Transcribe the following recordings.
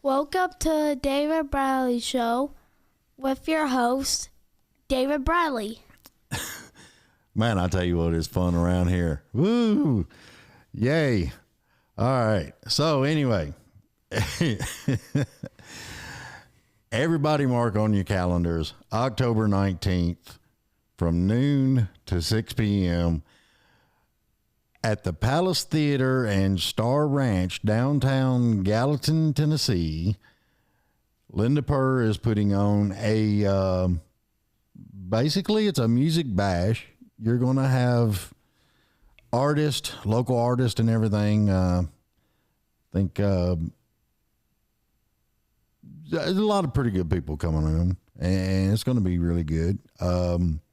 Welcome to the David Bradley Show with your host, David Bradley. Man, I tell you what, it's fun around here. Woo! Yay! All right. So anyway, everybody mark on your calendars, October 19th from noon to 6 p.m. at the Palace Theater and Star Ranch, downtown Gallatin, Tennessee. Linda Purr is putting on basically it's a music bash. You're going to have local artists and everything. I think there's a lot of pretty good people coming on, and it's going to be really good. For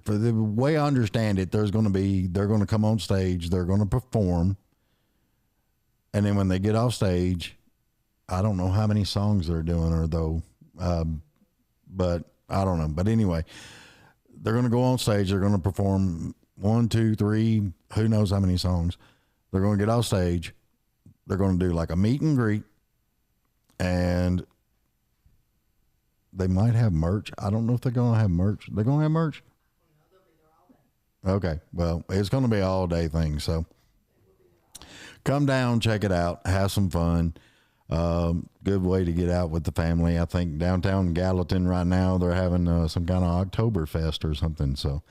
the way I understand it, they're going to come on stage, they're going to perform, and then when they get off stage, I don't know how many songs they're doing but I don't know. But anyway, they're going to go on stage, they're going to perform 1, 2, 3, who knows how many songs. They're going to get off stage, they're going to do like a meet and greet, and they might have merch. I don't know if they're going to have merch. They're going to have merch? Okay. Well, it's going to be an all-day thing. So come down, check it out, have some fun. Good way to get out with the family. I think downtown Gallatin right now, they're having some kind of Oktoberfest or something. So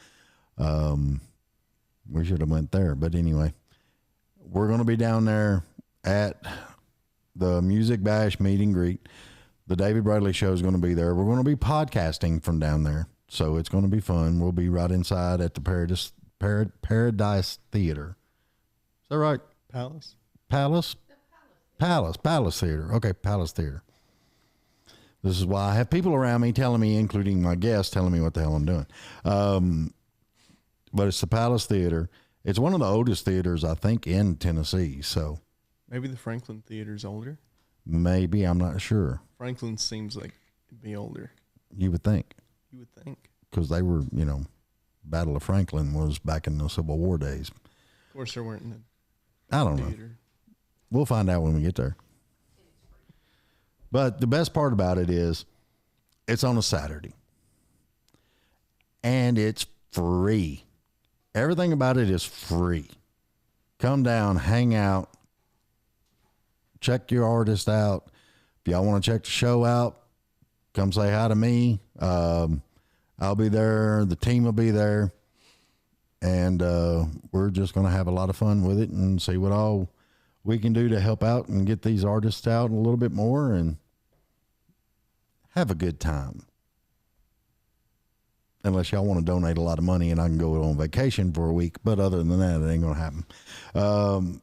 we should have went there. But anyway, we're going to be down there at the Music Bash meet and greet. The David Bradley Show is going to be there. We're going to be podcasting from down there, so it's going to be fun. We'll be right inside at the Paradise Theater. Is that right? Palace Theater. Okay, Palace Theater. This is why I have people around me telling me, including my guests, telling me what the hell I'm doing. But it's the Palace Theater. It's one of the oldest theaters, I think, in Tennessee. So maybe the Franklin Theater's older. Maybe, I'm not sure. Franklin seems like it'd be older. You would think. Because they were, Battle of Franklin was back in the Civil War days. Of course, there weren't. I don't know. We'll find out when we get there. But the best part about it is it's on a Saturday. And it's free. Everything about it is free. Come down, hang out. Check your artist out. If y'all want to check the show out, come say hi to me. I'll be there. The team will be there. And we're just going to have a lot of fun with it and see what all we can do to help out and get these artists out a little bit more and have a good time. Unless y'all want to donate a lot of money and I can go on vacation for a week. But other than that, it ain't going to happen.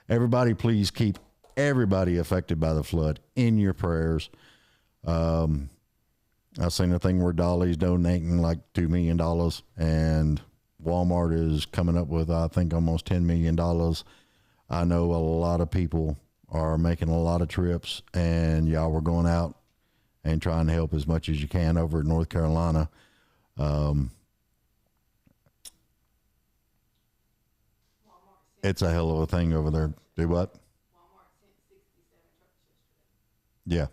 Everybody, please keep everybody affected by the flood in your prayers. I've seen a thing where Dolly's donating like $2 million and Walmart is coming up with, I think, almost $10 million. I know a lot of people are making a lot of trips and y'all were going out and trying to help as much as you can over in North Carolina. It's a hell of a thing over there. Do what? Walmart sent 67 trucks yesterday. Yeah.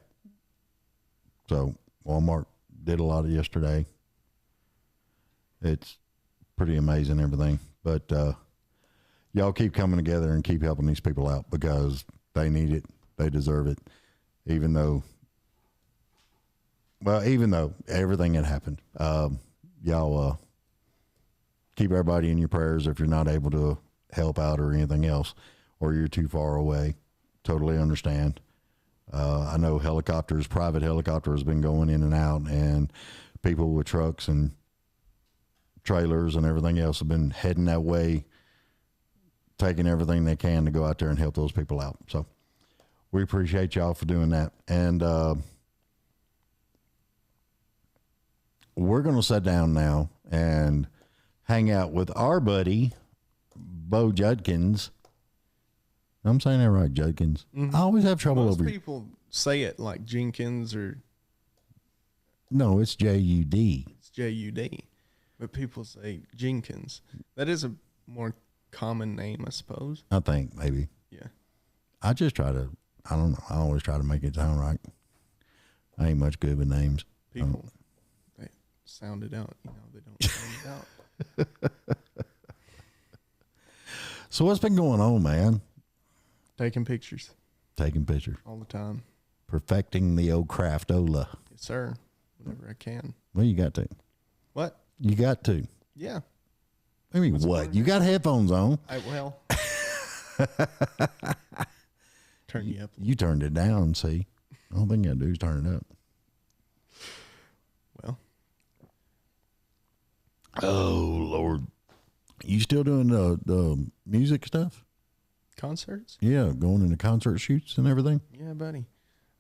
So Walmart did a lot of yesterday. It's pretty amazing, everything. But y'all keep coming together and keep helping these people out because they need it. They deserve it. Even though everything had happened, y'all keep everybody in your prayers if you're not able to help out or anything else, or you're too far away. Totally understand. I know private helicopters been going in and out, and people with trucks and trailers and everything else have been heading that way, taking everything they can to go out there and help those people out. So we appreciate y'all for doing that. And we're going to sit down now and hang out with our buddy, Bo Judkins. I'm saying that right, Judkins. Mm-hmm. I always have trouble Most people say it like Jenkins or... No, it's J-U-D. It's J-U-D. But people say Jenkins. That is a more common name, I suppose. I think, maybe. Yeah. I just try to, I don't know. I always try to make it sound right. I ain't much good with names. People, they sound it out. You know, they don't sound it out. So what's been going on, man? Taking pictures Taking pictures. all the time. Perfecting the old craftola. Yes, sir. Whenever I can. Well, you got to. What? You got to. Yeah. I mean, What's what? going You on? got headphones on. Well. Turn you up. You turned it down, see? I don't think I do is turn it up. Well. Oh, Lord. You still doing the music stuff? Concerts? Yeah, going into concert shoots and everything? Yeah, buddy.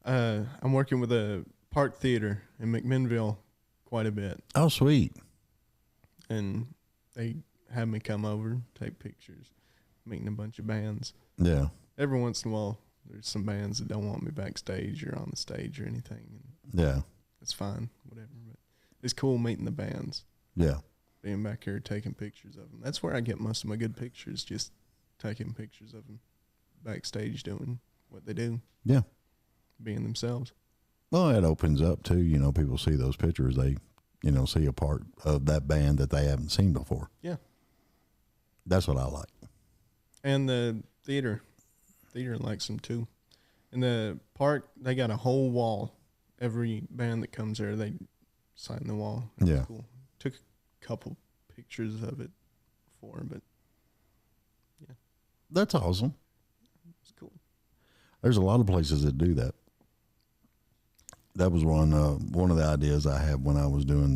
I'm working with a park theater in McMinnville quite a bit. Oh, sweet. And they have me come over, take pictures, meeting a bunch of bands. Yeah. Every once in a while, there's some bands that don't want me backstage or on the stage or anything. And Yeah. it's fine, whatever. But it's cool meeting the bands, Yeah. being back here taking pictures of them. That's where I get most of my good pictures, just taking pictures of them backstage doing what they do, Yeah. being themselves. Well, it opens up too. You know, people see those pictures, they, you know, see a part of that band that they haven't seen before. Yeah. That's what I like. And the theater likes them too. In the park, they got a whole wall. Every band that comes there, they sign the wall. It's Yeah. cool. Took a couple pictures of it before, but That's awesome. it's cool. There's a lot of places that do that. That was one of the ideas I had when I was doing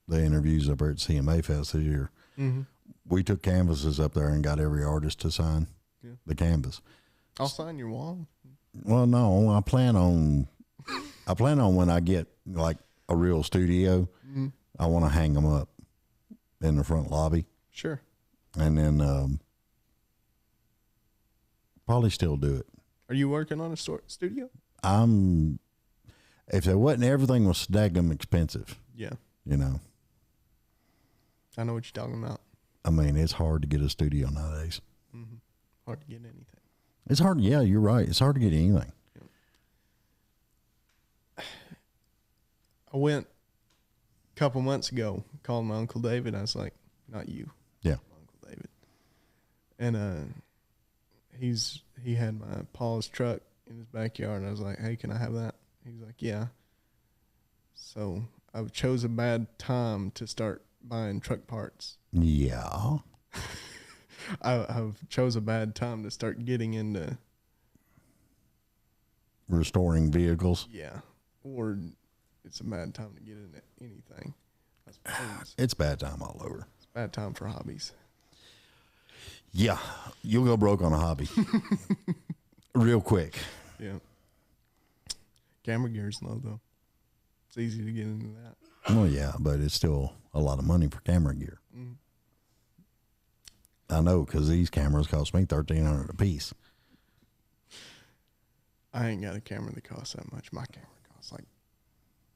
the interviews up there at CMA Fest this year. Mm-hmm. We took canvases up there and got every artist to sign the canvas. I'll sign your wall. Well, no, I plan on when I get like a real studio, I want to hang them up in the front lobby, Sure. and then probably still do it. Are you working on a studio? If there wasn't, everything was daggum expensive, Yeah. you know. I know what you're talking about. I mean, it's hard to get a studio nowadays. Mm-hmm. Hard to get anything. It's hard. Yeah, you're right. It's hard to get anything. I went a couple months ago, called my Uncle David. I was like, not you. Yeah. My Uncle David. And he had my Paul's truck in his backyard. And I was like, hey, can I have that? He's like, yeah. So I chose a bad time to start buying truck parts. Yeah. I've chose a bad time to start getting into, Restoring vehicles. yeah, or it's a bad time to get into anything. I suppose It's bad time all over. it's a bad time for hobbies. Yeah. You'll go broke on a hobby real quick. Yeah. Camera gear's low though. It's easy to get into that. Well, yeah, but it's still a lot of money for camera gear. Mm. I know, because these cameras cost me $1,300 a piece. I ain't got a camera that costs that much. My camera costs like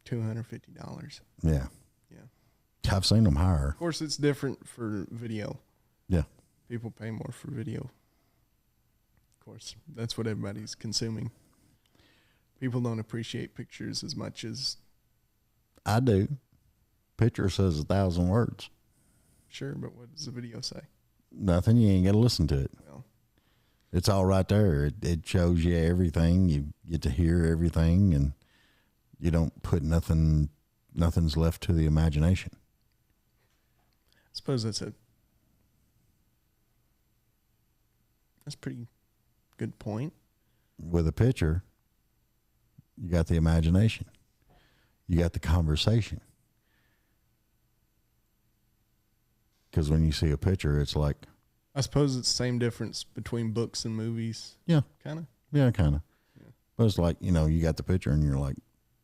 $250. Yeah. Yeah. I've seen them higher. Of course, it's different for video. Yeah. People pay more for video. Of course, that's what everybody's consuming. People don't appreciate pictures as much as, I do. Picture says 1,000 words. sure, but what does the video say? Nothing. You ain't got to listen to it. Well, It's all right there. It shows you everything. You get to hear everything, and you don't put nothing's left to the imagination. I suppose that's a pretty good point. With a picture, you got the imagination. You got the conversation. Because when you see a picture, it's like, I suppose it's the same difference between books and movies. yeah, Kind of. yeah, kind of. Yeah. But it's like, you know, you got the picture and you're like,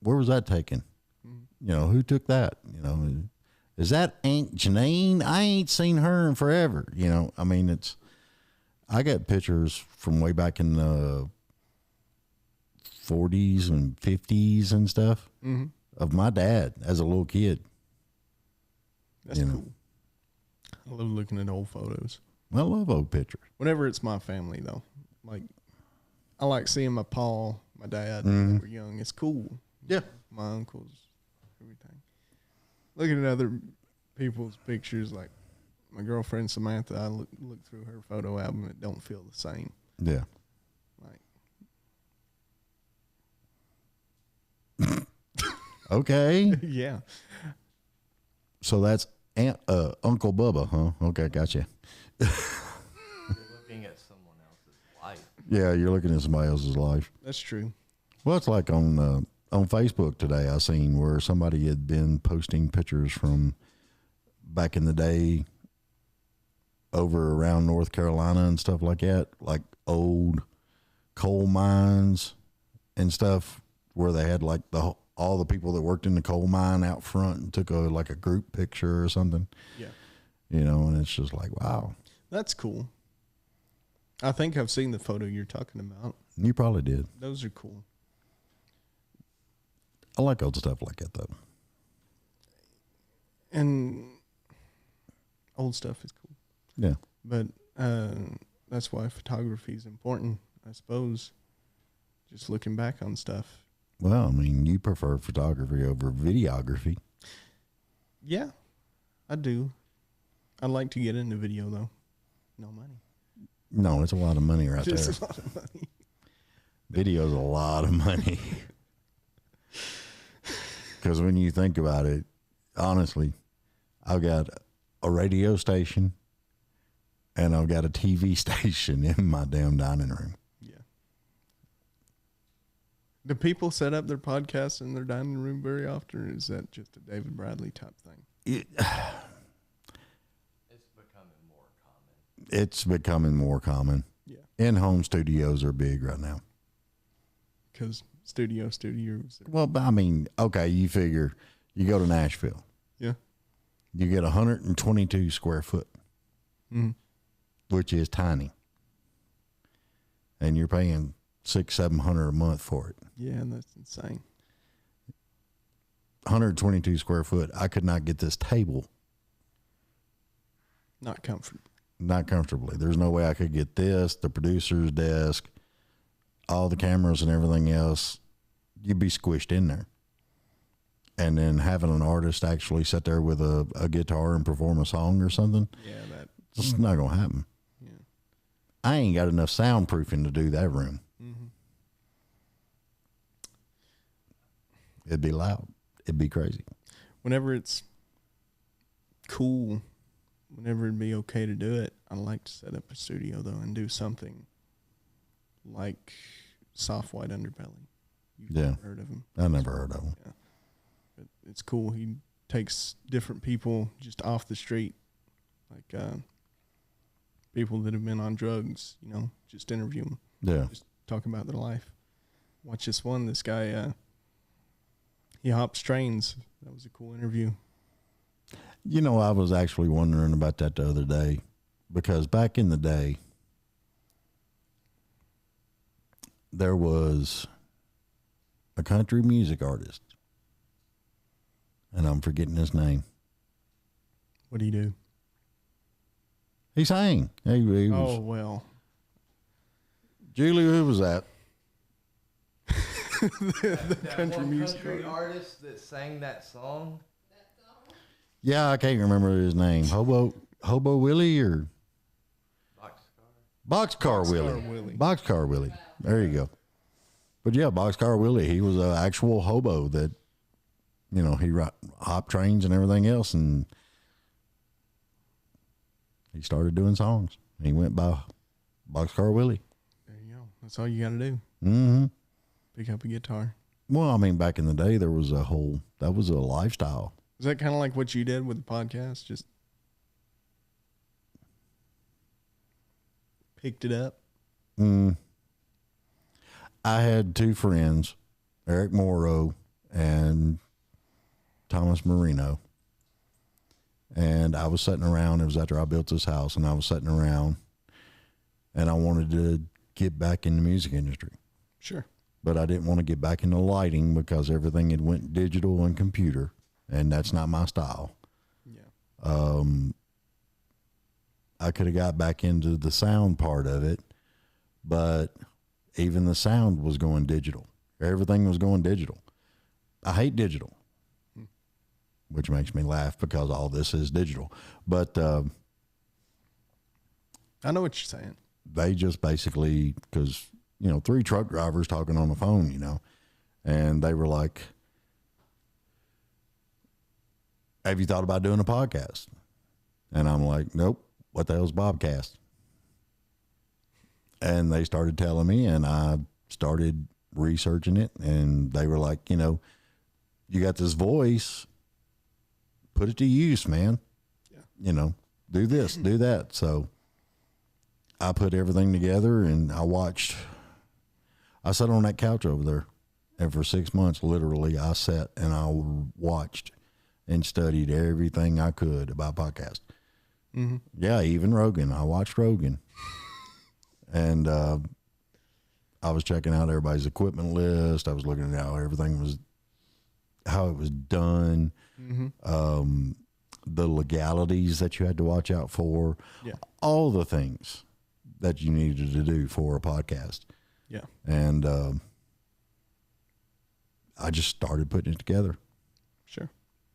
where was that taken? Mm-hmm. You know, who took that? You know, is that Aunt Janine? I ain't seen her in forever. You know, I mean, I got pictures from way back in the 40s and 50s and stuff Mm-hmm. of my dad as a little kid. That's You know. cool. I love looking at old photos. I love old pictures. Whenever it's my family, though, like I like seeing my my dad when we were young. It's cool. Yeah. My uncles, everything. Looking at other people's pictures, like my girlfriend Samantha, I look through her photo album. It don't feel the same. Yeah. Like, Okay. yeah. So that's Uncle Bubba, huh? Okay, gotcha. You're looking at someone else's life. Yeah, you're looking at somebody else's life. That's true. Well, it's like on Facebook today. I seen where somebody had been posting pictures from back in the day over around North Carolina and stuff like that, like old coal mines and stuff, where they had like all the people that worked in the coal mine out front and took a group picture or something. Yeah. You know, and it's just like, wow. That's cool. I think I've seen the photo you're talking about. You probably did. Those are cool. I like old stuff like that, though. And old stuff is cool. Yeah. But that's why photography is important, I suppose. Just looking back on stuff. Well, I mean, you prefer photography over videography. Yeah, I do. I'd like to get into video, though. No money. No, it's a lot of money right there. Just a lot of money. Video's a lot of money. Because when you think about it, honestly, I've got a radio station and I've got a TV station in my damn dining room. Yeah. Do people set up their podcasts in their dining room very often, or is that just a David Bradley type thing? It's becoming more common. It's becoming more common. Yeah. In-home studios are big right now. Because studios. Well, but I mean, okay, you figure you go to Nashville. Yeah. You get 122 square foot, which is tiny. And you're paying $600-700 a month for it. Yeah, that's insane. 122 square foot. I could not get this table. Not comfortable. Not comfortably. There's no way I could get this, the producer's desk, all the cameras and everything else. You'd be squished in there. And then having an artist actually sit there with a guitar and perform a song or something, Yeah, that. it's not going to happen. Yeah. I ain't got enough soundproofing to do that room. Mm-hmm. It'd be loud. It'd be crazy. Whenever it's cool, whenever it'd be okay to do it, I like to set up a studio though and do something like Soft White Underbelly. You've Yeah. never heard of him. I never heard of them. Yeah. But it's cool. He takes different people just off the street, like people that have been on drugs, you know, just interview them, Yeah. just talk about their life. Watch this one. This guy, he hops trains. That was a cool interview. You know, I was actually wondering about that the other day, because back in the day, there was a country music artist, and I'm forgetting his name. What do you do? He sang. He was, Oh, well. Julie, who was that? the country music country artist. artist that sang that song. Yeah, I can't remember his name. Hobo Willie or Boxcar Willie. Boxcar Willie. There you go. But yeah, Boxcar Willie, he was an actual hobo that, you know, he hop trains and everything else, and he started doing songs. He went by Boxcar Willie. There you go. That's all you got to do. Mm-hmm. Pick up a guitar. Well, I mean, back in the day, that was a lifestyle. Is that kind of like what you did with the podcast? Just picked it up? I had two friends, Eric Morrow and Thomas Marino. And I was sitting around. It was after I built this house, and I was sitting around, and I wanted to get back in the music industry. Sure. But I didn't want to get back into lighting because everything had went digital and computer, and that's not my style. Yeah. I could have got back into the sound part of it, but Even the sound was going digital. Everything was going digital. I hate digital, which makes me laugh because all this is digital. But I know what you're saying. they just basically, because, 3 truck drivers talking on the phone, and they were like, have you thought about doing a podcast? And I'm like, nope. What the hell's Bobcast? And they started telling me, and I started researching it, and they were like, you got this voice, put it to use, man. Yeah. Do this, do that. So I put everything together, and I sat on that couch over there, and for 6 months, literally, I sat and I watched and studied everything I could about podcast. Mm-hmm. Yeah, even Rogan. I watched Rogan. And I was checking out everybody's equipment list. I was looking at how it was done, the legalities that you had to watch out for, all the things that you needed to do for a podcast. Yeah. And I just started putting it together. Sure.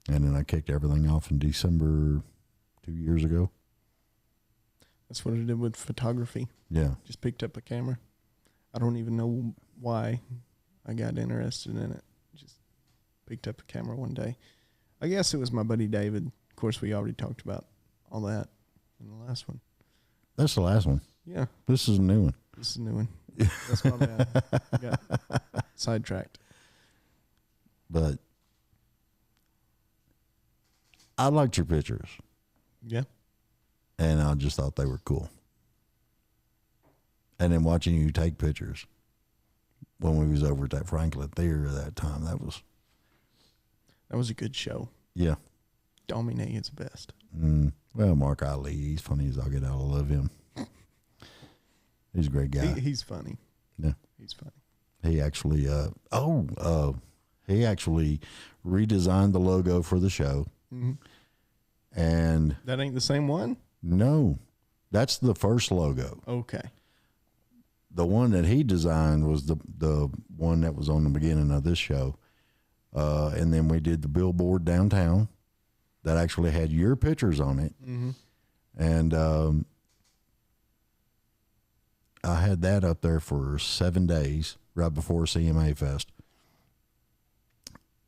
And then I kicked everything off in December 2 years ago. That's what I did with photography. Yeah. Just picked up a camera. I don't even know why I got interested in it. Just picked up a camera one day. I guess it was my buddy David. Of course, we already talked about all that in the last one. That's the last one. Yeah. This is a new one. This is a new one. That's my bad. I got sidetracked. But I liked your pictures. Yeah. And I just thought they were cool. And then watching you take pictures when we was over at that Franklin Theater that time, that was a good show. Yeah. Dominic is the best. Well, Mark Ali, he's funny as all get out. I love him. He's a great guy. He's funny. Yeah. He's funny. He actually, he actually redesigned the logo for the show. Mm-hmm. And that ain't the same one? No, that's the first logo. Okay. The one that he designed was the one that was on the beginning of this show. And then we did the billboard downtown that actually had your pictures on it. Mm-hmm. And I had that up there for 7 days right before CMA Fest.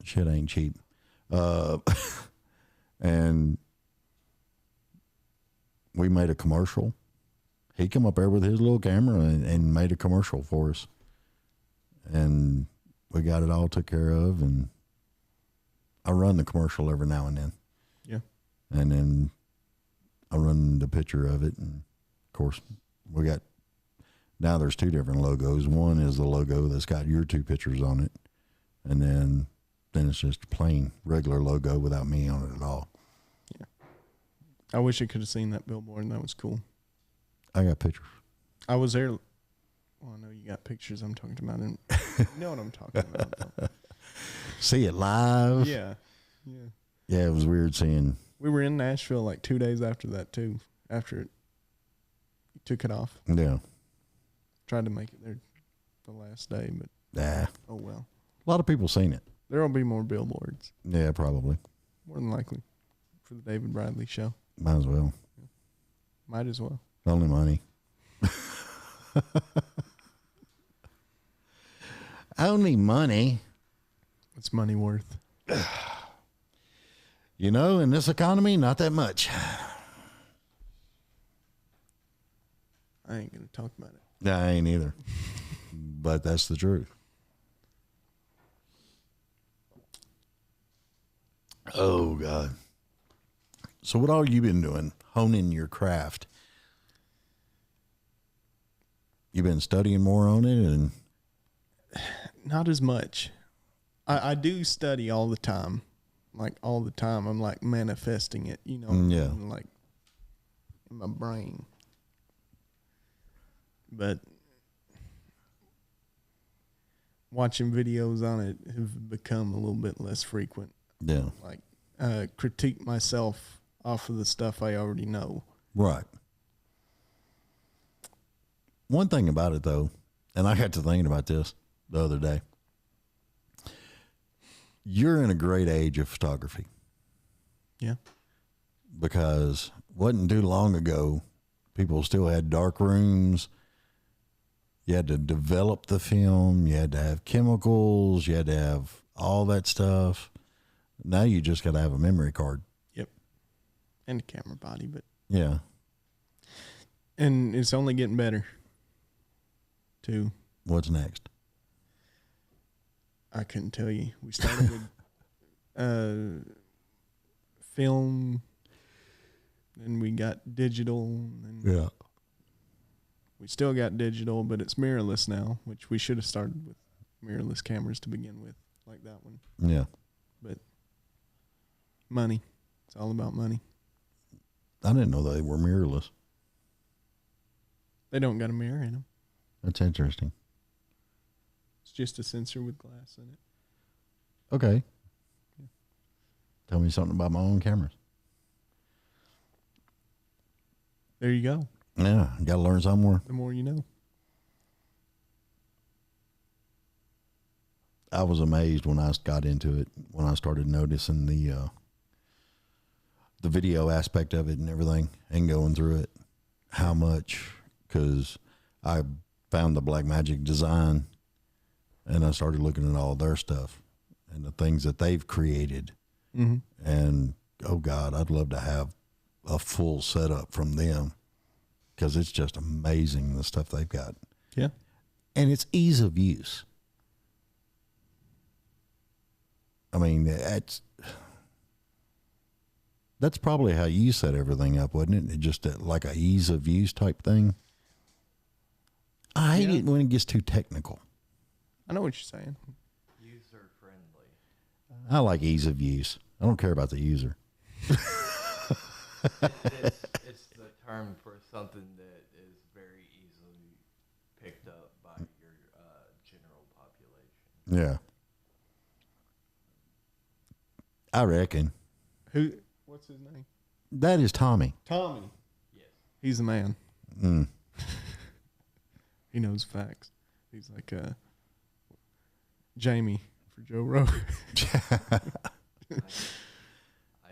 Shit ain't cheap. And we made a commercial. He come up there with his little camera and made a commercial for us. And we got it all took care of. And I run the commercial every now and then. Yeah. And then I run the picture of it. And of course, now there's 2 different logos. One is the logo that's got your 2 pictures on it. And then it's just a plain regular logo without me on it at all. Yeah. I wish I could have seen that billboard, and that was cool. I got pictures. I was there. Well, I know you got pictures I'm talking about. And you know what I'm talking about. See it live. Yeah. Yeah. Yeah, it was weird seeing. We were in Nashville like 2 days after that, too. After it took it off. Yeah. Tried to make it there the last day, but oh well. A lot of people seen it. There will be more billboards. Yeah, probably. More than likely. For the David Bradley show. Might as well. Might as well. Only money. Only money. What's money worth? In this economy, not that much. I ain't going to talk about it. Nah, I ain't either. But that's the truth. Oh, God. So what all you been doing? Honing your craft. You been studying more on it? And not as much. I do study all the time. Like all the time. I'm like manifesting it, Yeah. Like in my brain. But watching videos on it have become a little bit less frequent. Yeah. Like critique myself off of the stuff I already know. Right. One thing about it, though, And I got to thinking about this the other day. You're in a great age of photography. Yeah. Because wasn't too long ago, people still had dark rooms. You had to develop the film. You had to have chemicals. You had to have all that stuff. Now you just got to have a memory card. Yep. And a camera body, but. Yeah. And it's only getting better, too. What's next? I couldn't tell you. We started with film, then we got digital, and Yeah. we still got digital, but it's mirrorless now, which we should have started with mirrorless cameras to begin with, like that one. Yeah. But money. It's all about money. I didn't know they were mirrorless. They don't got a mirror in them. That's interesting. It's just a sensor with glass in it. Okay. Yeah. Tell me something about my own cameras. There you go. Yeah, got to learn some more. The more you know. I was amazed when I got into it, when I started noticing the video aspect of it and everything and going through it, how much, because I found the Blackmagic design and I started looking at all their stuff and the things that they've created. Mm-hmm. And, oh God, I'd love to have a full setup from them because it's just amazing the stuff they've got. Yeah. And it's ease of use. I mean, that's probably how you set everything up, wasn't it? Just like a ease of use type thing. I hate it when it gets too technical. I know what you're saying. User friendly. I like ease of use. I don't care about the user. It's the term for something that is very easily picked up by your general population. Yeah. I reckon. What's his name? That is Tommy. Tommy. Yes. He's the man. Mm. He knows facts. He's like Jamie for Joe Rogan. I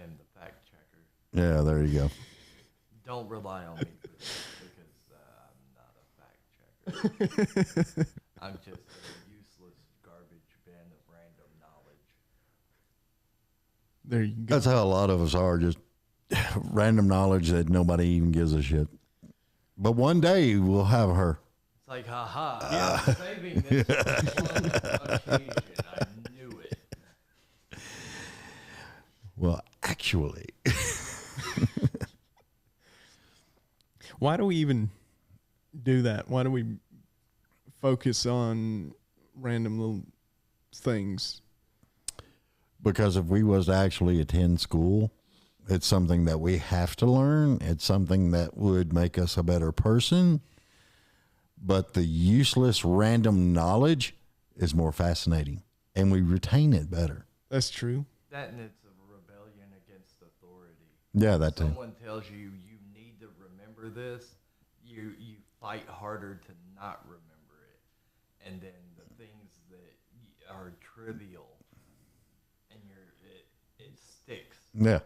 am the fact checker. Yeah, there you go. Don't rely on me for this because I'm not a fact checker. I'm just a useless garbage bin of random knowledge. There you go. That's how a lot of us are, just random knowledge that nobody even gives a shit. But one day we'll have her. It's like, haha, I'm saving this for one occasion. I knew it. Well, actually. Why do we even do that? Why do we focus on random little things? Because if we was to actually attend school, it's something that we have to learn. It's something that would make us a better person. But the useless random knowledge is more fascinating, and we retain it better. That's true. That and it's a rebellion against authority. Yeah, that too. Someone tells you you need to remember this, you fight harder to not remember it. And then the things that are trivial and it sticks. Yeah.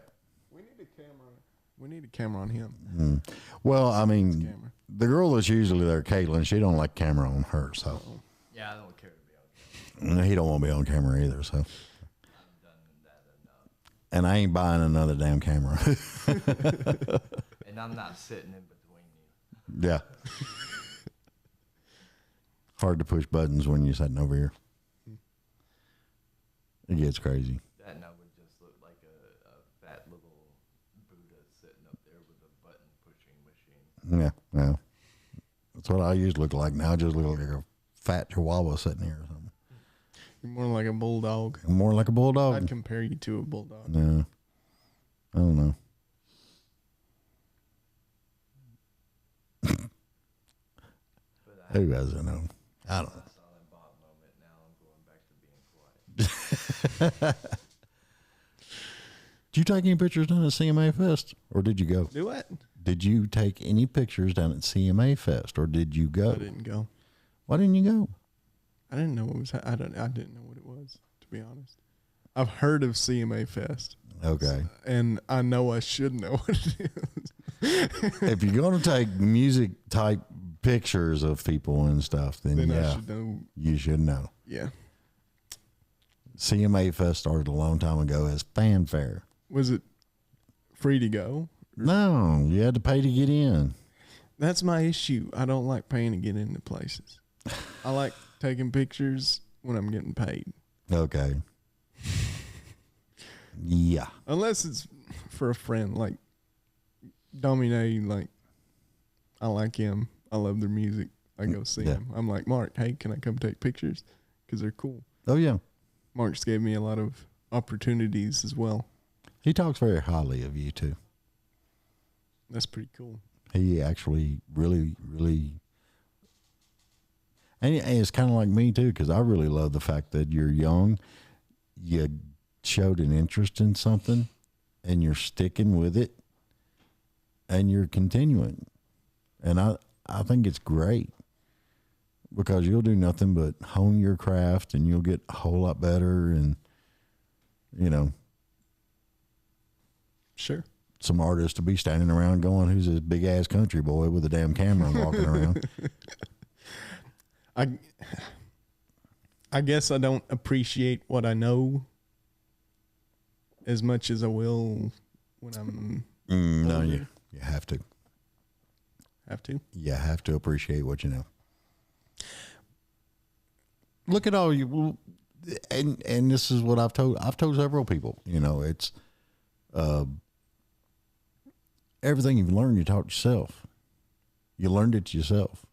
We need a camera. We need a camera on him. Mm. Well, I mean, Camera. the girl that's usually there, Caitlin, she don't like camera on her, so Yeah, I don't care to be on camera. he don't want to be on camera either. So, I've done that enough. and I ain't buying another damn camera. And I'm not sitting in between you. Yeah. Hard to push buttons when you're sitting over here. It gets crazy. That and I would just look like a fat little Buddha sitting up there with a button pushing machine. Yeah, yeah. That's what I used to look like. Now I just look like a fat chihuahua sitting here or something. You're more like a bulldog. More like a bulldog. I'd compare you to a bulldog. No. I don't know. But Who doesn't know? I don't know. my silent Bob moment. Now I'm going back to being quiet. Did you take any pictures down at CMA Fest, or did you go? Do what? Did you take any pictures down at CMA Fest, or did you go? I didn't go. Why didn't you go? I didn't know I didn't know what it was, to be honest. I've heard of CMA Fest. Okay. And I know I should know what it is. If you're going to take music type pictures of people and stuff, then yeah, I should know. you should know. Yeah. CMA Fest started a long time ago as fanfare. Was it free to go? No, you had to pay to get in. That's my issue. I don't like paying to get into places. I like taking pictures when I'm getting paid. Okay. Yeah. Unless it's for a friend, like Domine, like I like him. I love their music. I go see him. I'm like, Mark, hey, can I come take pictures? Because they're cool. Oh, yeah. Mark's gave me a lot of opportunities as well. He talks very highly of you, too. That's pretty cool. He actually really, really... And it's kind of like me, too, because I really love the fact that you're young. You showed an interest in something, and you're sticking with it, and you're continuing. And I think it's great because you'll do nothing but hone your craft, and you'll get a whole lot better, and, you know... Sure. Some artists to be standing around going, who's this big ass country boy with a damn camera walking around? I guess I don't appreciate what I know as much as I will when I'm no, you have to. Have to? You have to appreciate what you know. Look at all you, and this is what I've told several people, you know, it's, everything you've learned, you taught yourself. You learned it yourself.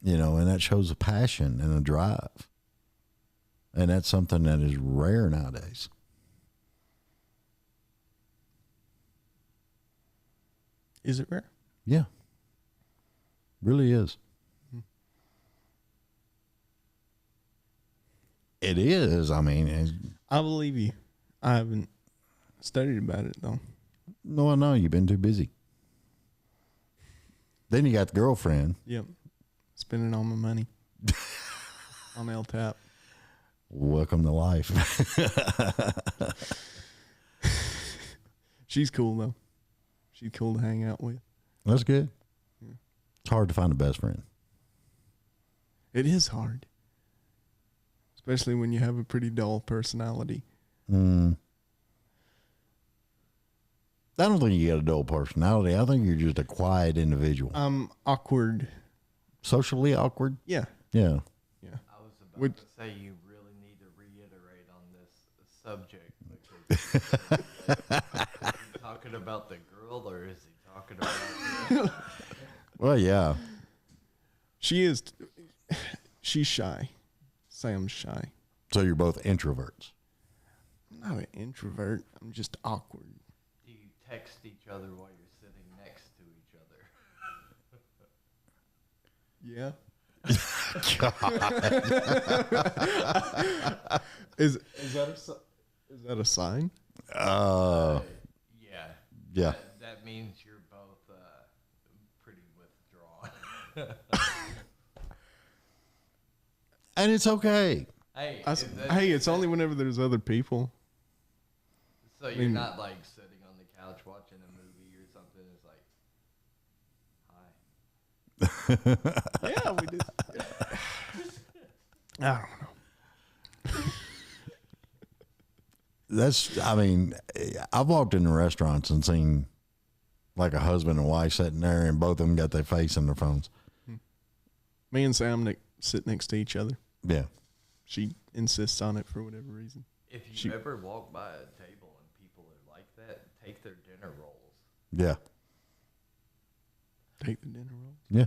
You know, and that shows a passion and a drive. And that's something that is rare nowadays. Is it rare? Yeah. Really is. It is. I mean, I believe you. I haven't studied about it, though. No, I know. You've been too busy. Then you got the girlfriend. Yep. Spending all my money on LTAP. Welcome to life. She's cool, though. She's cool to hang out with. That's good. Yeah. It's hard to find a best friend. It is hard. Especially when you have a pretty dull personality. I don't think you got a dull personality. I think you're just a quiet individual. I'm awkward. Socially awkward? Yeah. Yeah. Yeah. I was about to say you really need to reiterate on this subject because is he talking about the girl or is he talking about Well, yeah. She's shy. Sam's shy. So you're both introverts. I'm not an introvert. I'm just awkward. Do you text each other while you're sitting next to each other? Yeah. Is that a sign? Yeah. Yeah. That means you're both pretty withdrawn. And it's okay. Hey, It's only whenever there's other people. So you're not like sitting on the couch watching a movie or something. It's like, hi. Yeah, we did. I don't know. I mean, I've walked into restaurants and seen like a husband and wife sitting there and both of them got their face in their phones. Me and Sam sit next to each other. Yeah. She insists on it for whatever reason. If you ever walk by a table and people are like that, take their dinner rolls. Yeah. Take the dinner rolls? Yeah.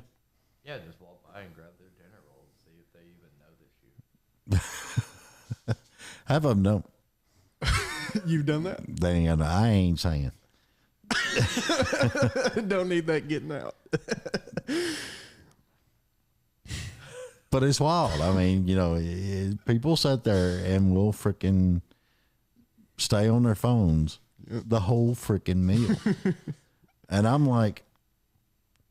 Yeah, just walk by and grab their dinner rolls, see if they even notice you. Half of them don't. You've done that? I ain't saying. Don't need that getting out. But it's wild. I mean, you know, people sit there and will freaking stay on their phones the whole freaking meal. And I'm like,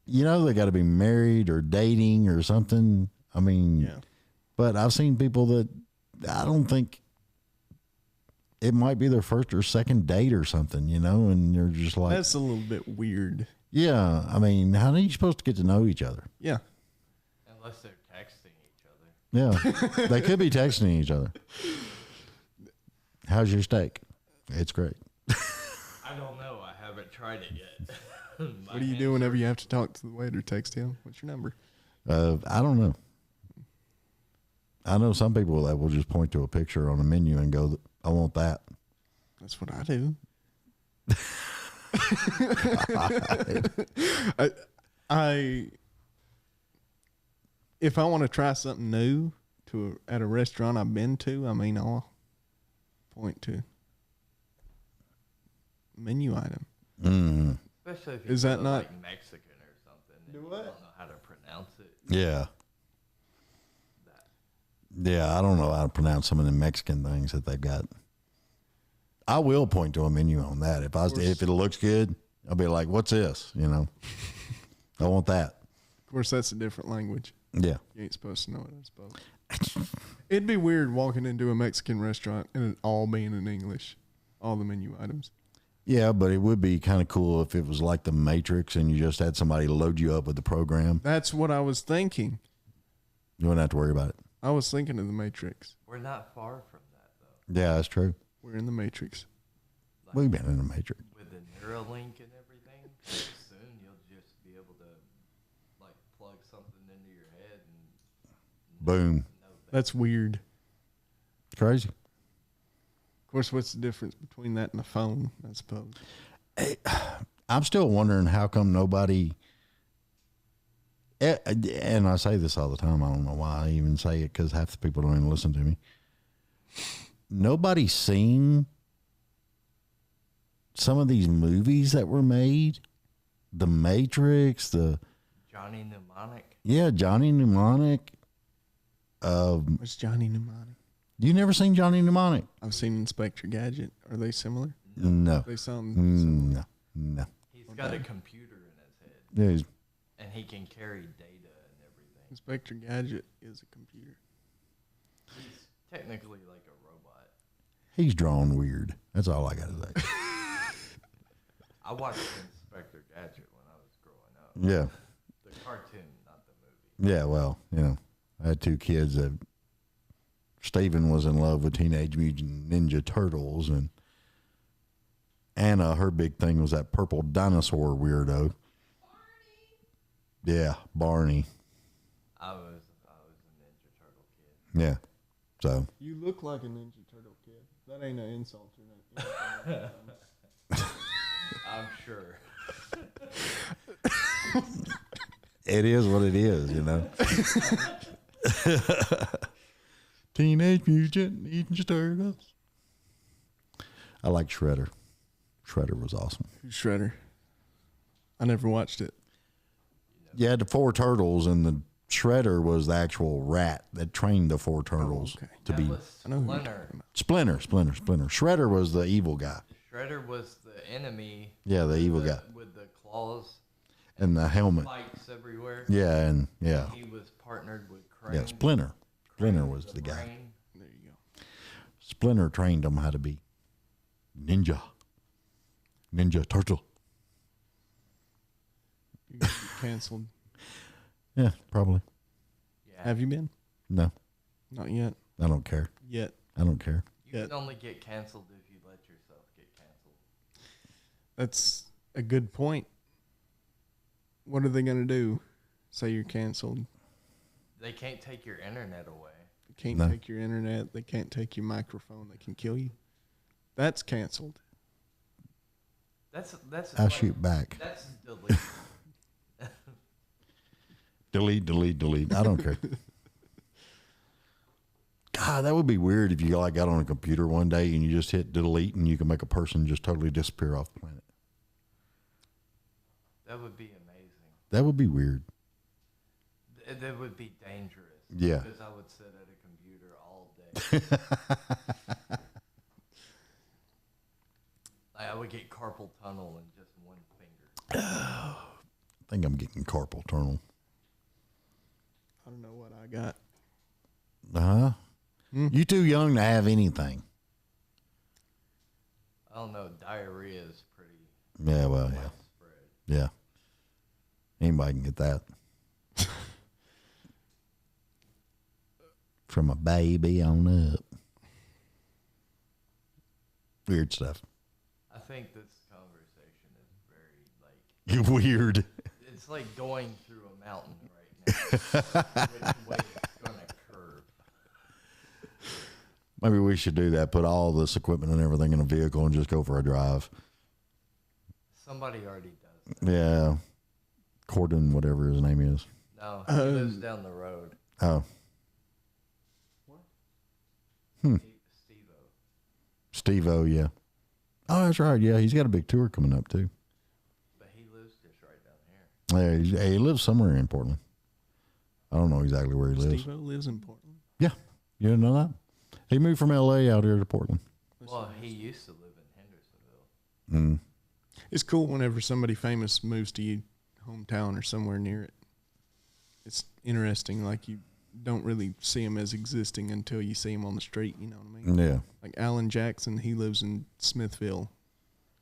you know, they got to be married or dating or something. I mean, Yeah. but I've seen people that I don't think it might be their first or second date or something, you know, and they're just like, That's a little bit weird. yeah. I mean, how are you supposed to get to know each other? Yeah. Unless they're texting each other. Yeah, they could be texting each other. How's your steak? It's great. I don't know. I haven't tried it yet. What do you do whenever you have to talk to the waiter? Text him. What's your number? I don't know. I know some people that will just point to a picture on a menu and go, I want that. That's what I do. I if I want to try something new at a restaurant I've been to, I mean, I'll point to menu item. Mm. Especially if you Is that go, not- like Mexican or something. And Do you what? don't know how to pronounce it. Yeah. That. Yeah, I don't know how to pronounce some of the Mexican things that they've got. I will point to a menu on that. If it looks good, I'll be like, what's this? You know, I want that. Of course, that's a different language. Yeah. You ain't supposed to know it, I suppose. It'd be weird walking into a Mexican restaurant and it all being in English, all the menu items. Yeah, but it would be kind of cool if it was like the Matrix and you just had somebody load you up with the program. That's what I was thinking. You wouldn't have to worry about it. I was thinking of the Matrix. We're not far from that, though. Yeah, that's true. We're in the Matrix. Like, We've been in the Matrix. with the Neuralink and everything, soon you'll just be able to, like, plug something into your head and Boom. know that. That's weird. Crazy. Of course, what's the difference between that and a phone, I suppose? I'm still wondering how come nobody, and I say this all the time. I don't know why I even say it because half the people don't even listen to me. Nobody's seen some of these movies that were made, The Matrix, Johnny Mnemonic. Johnny Mnemonic. What's Johnny Mnemonic? You never seen Johnny Mnemonic? I've seen Inspector Gadget. Are they similar? No. They sound similar. No. He's got a computer in his head, Yeah, he's- and he can carry data and everything. Inspector Gadget is a computer. He's technically like a robot. he's drawn weird. That's all I got to say. I watched Inspector Gadget when I was growing up. Yeah. The cartoon, not the movie. Yeah, well, you know, I had two kids that Steven was in love with Teenage Mutant Ninja Turtles, and Anna, her big thing was that purple dinosaur weirdo. Yeah, Barney. I was a Ninja Turtle kid. Yeah. So, You look like a Ninja Turtle kid. That ain't an insult or nothing. I'm sure. it is what it is, you know. Teenage Mutant Ninja Turtles. I like Shredder. Shredder was awesome. Who's Shredder? I never watched it. You had the four turtles, and the Shredder was the actual rat that trained the four turtles okay. to That be was I know who you're Splinter. talking about. Splinter. Shredder was the evil guy. Shredder was the enemy. Yeah, the evil guy. With the claws. And the helmet. Fights everywhere. Yeah, and yeah. He was partnered with Crane. Yeah, Splinter. Splinter was the the guy. brain. There you go. Splinter trained them how to be ninja. Ninja turtle. You got canceled. Yeah, probably. Yeah. Have you been? No, Not yet. I don't care. Yet. I don't care. You Yeah. can only get canceled if you let yourself get canceled. That's a good point. What are they going to do? Say you're canceled. They can't take your internet away. They can't No. take your internet. They can't take your microphone. They can kill you. That's canceled. That's I'll like- shoot back. That's delete. Delete. I don't care. God, that would be weird if you like got on a computer one day and you just hit delete and you can make a person just totally disappear off the planet. That would be amazing. That would be weird. That would be dangerous. Yeah. Because I would sit at a computer all day. I would get carpal tunnel in just one finger. think I'm getting carpal tunnel. I don't know what I got. Uh-huh. You too young to have anything. I don't know. Diarrhea is pretty Yeah, well, yeah. widespread. Yeah. Anybody can get that. From a baby on up. Weird stuff. I think this conversation is very, like, Weird. it's like going through a mountain right now. Which way it's going to curve. Maybe we should do that. Put all this equipment and everything in a vehicle and just go for a drive. Somebody already does that. Yeah. Corden, whatever his name is. No, he lives down the road. Oh. Steve-O. Steve-O, yeah. Oh, that's right. Yeah, he's got a big tour coming up, too. But he lives just right down here. Yeah, he lives somewhere in Portland. I don't know exactly where he lives. Steve-O lives in Portland. Yeah. You didn't know that? He moved from L.A. out here to Portland. Well, he used to live in Hendersonville. Mm. It's cool whenever somebody famous moves to your hometown or somewhere near it. It's interesting. Like, you don't really see him as existing until you see him on the street. You know what I mean? Yeah. Like Alan Jackson, he lives in Smithville.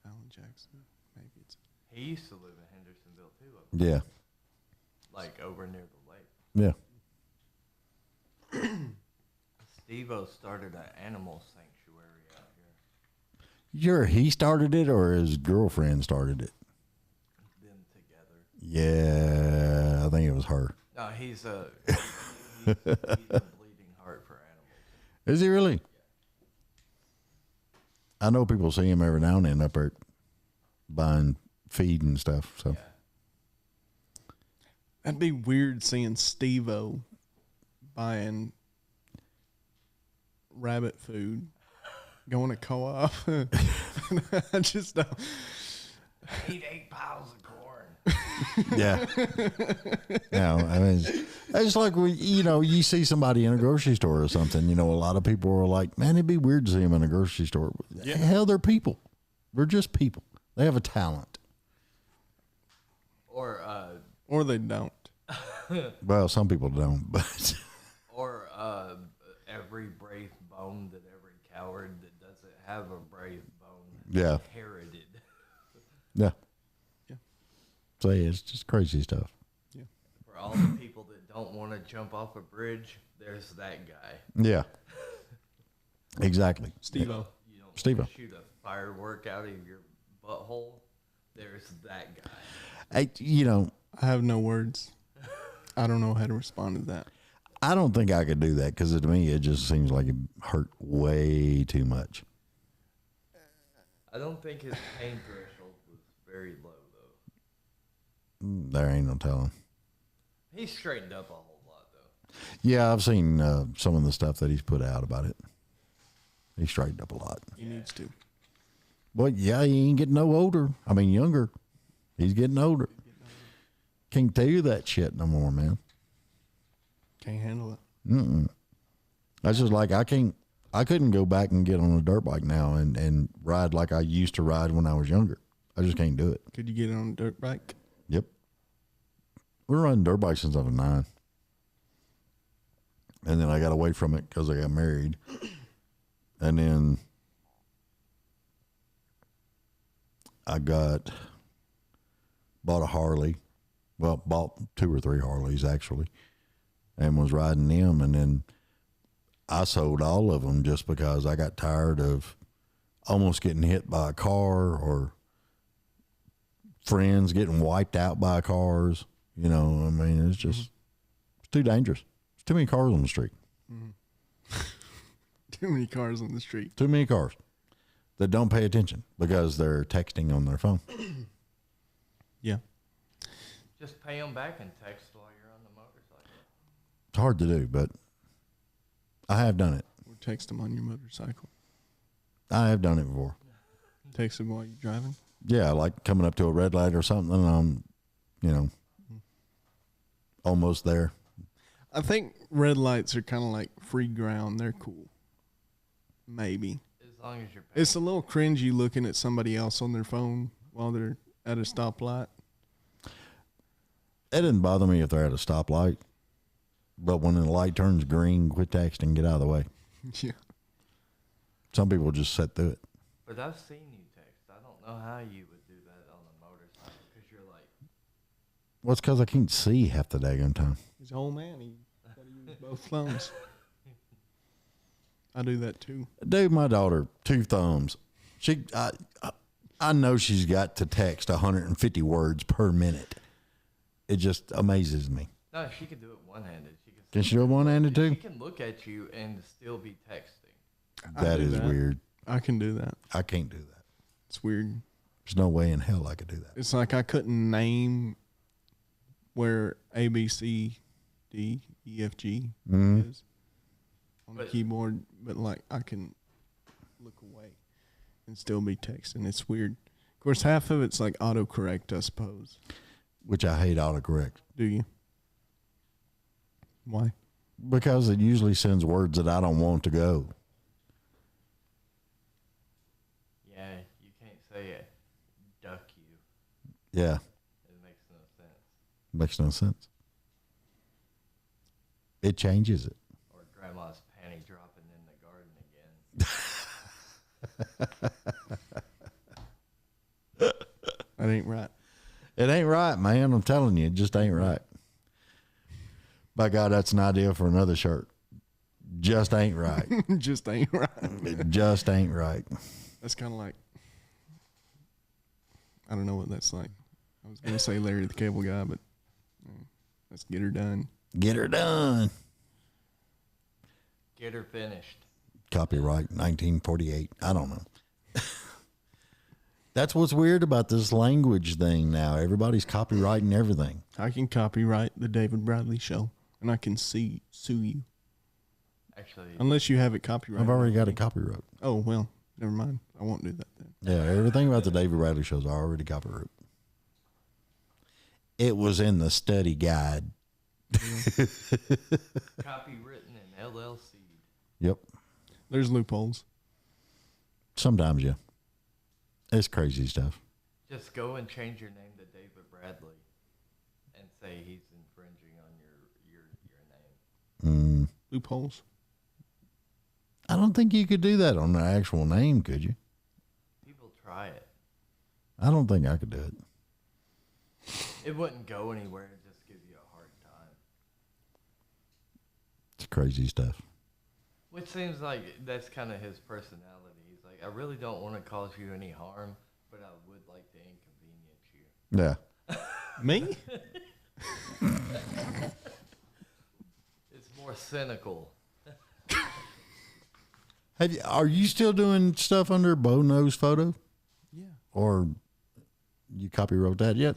Alan Jackson, maybe it's. He used to live in Hendersonville, too. Yeah. Like, over near the lake. Yeah. Steve-O started an animal sanctuary out here. He started it or his girlfriend started it? Them together. Yeah, I think it was her. No, he's a bleeding heart for animals. Is he really? I know people see him every now and then up there buying feed and stuff. So Yeah. That'd be weird seeing Steve-O buying rabbit food, going to co-op. I just don't. Eat 8 piles of corn. yeah, yeah. I mean, it's like you see somebody in a grocery store or something. A lot of people are like, "Man, it'd be weird to see them in a grocery store." Yeah. Hell, they're people. They're just people. They have a talent. Or they don't. Well, some people don't, but Or every brave bone that every coward that doesn't have a brave bone Yeah. inherited. yeah. Yeah. So yeah, it's just crazy stuff. Yeah. For all the people that don't want to jump off a bridge, there's that guy. Yeah. Exactly. Steve-O. You don't Steve-O. wanna shoot a firework out of your butthole. There's that guy. I have no words. I don't know how to respond to that. I don't think I could do that because to me it just seems like it hurt way too much. I don't think his pain threshold was very low, though. There ain't no telling. He straightened up a whole lot, though. Yeah, I've seen some of the stuff that he's put out about it. He straightened up a lot. He needs to. But yeah, he ain't getting no older. I mean, younger. He's getting older. Can't tell you that shit no more, man. Can't handle it. Mm-mm. That's just like I couldn't go back and get on a dirt bike now and ride like I used to ride when I was younger. I just can't do it. Could you get it on a dirt bike? Yep. We're riding dirt bikes since I was 9. And then I got away from it because I got married. And then I bought a Harley. Well, bought 2 or 3 Harleys actually, and was riding them. And then I sold all of them just because I got tired of almost getting hit by a car or friends getting wiped out by cars. I mean, it's just it's too dangerous. There's too many cars on the street. Too many cars on the street. Too many cars that don't pay attention because they're texting on their phone. Yeah. Just pay them back and text while you're on the motorcycle. It's hard to do, but I have done it. Or text them on your motorcycle. I have done it before. Text them while you're driving. Yeah, like coming up to a red light or something, and I'm, almost there. I think red lights are kind of like free ground. They're cool. Maybe. As long as you're paying. It's a little cringy looking at somebody else on their phone while they're at a stoplight. It doesn't bother me if they're at a stoplight, but when the light turns green, quit texting, get out of the way. Yeah. Some people just sit through it. But I've seen you text. I don't know how you would do that on a motorcycle because you're like, Well, it's because I can't see half the daggone time. He's an old man. He got to use both thumbs. I do that too. Dude, my daughter, 2 thumbs. I know she's got to text 150 words per minute. It just amazes me. no, she can do it one-handed. Can she do it one-handed too? She can look at you and still be texting. That do is that. weird. I can do that. I can't do that. It's weird. There's no way in hell I could do that. It's like I couldn't name where A, B, C, D, E, F, G is on the But- keyboard, but like I can look away and still be texting. It's weird. Of course, half of it's like autocorrect, I suppose. Which I hate autocorrect. Do you? Why? Because it usually sends words that I don't want to go. Yeah, you can't say it. Duck you. Yeah, It makes no sense. makes no sense. It changes it. Or grandma's panty dropping in the garden again. That ain't right. It ain't right, man. I'm telling you, it just ain't right. By God, that's an idea for another shirt. Just ain't right. Just ain't right. It just ain't right. That's kind of like, I don't know what that's like. I was going to say Larry the Cable Guy, but let's get her done. Get her done. Get her finished. Copyright 1948. I don't know. That's what's weird about this language thing now. Everybody's copyrighting everything. I can copyright the David Bradley Show, and I can sue you. Actually, Unless you have it copyrighted. I've already got a copyright. Oh, well, never mind. I won't do that then. Yeah, everything about the David Bradley shows are already copyrighted. It was in the study guide. copywritten in LLC. Yep. There's loopholes. Sometimes, yeah. It's crazy stuff. Just go and change your name to David Bradley and say he's infringing on your name. Loopholes. I don't think you could do that on the actual name, could you? People try it. I don't think I could do it. It wouldn't go anywhere. It just gives you a hard time. It's crazy stuff. Which seems like that's kind of his personality. He's like, I really don't want to cause you any harm, but I would like to inconvenience you. Yeah. Me? It's more cynical. Are you still doing stuff under Bo Knows Photo? Yeah. Or you copyright that yet?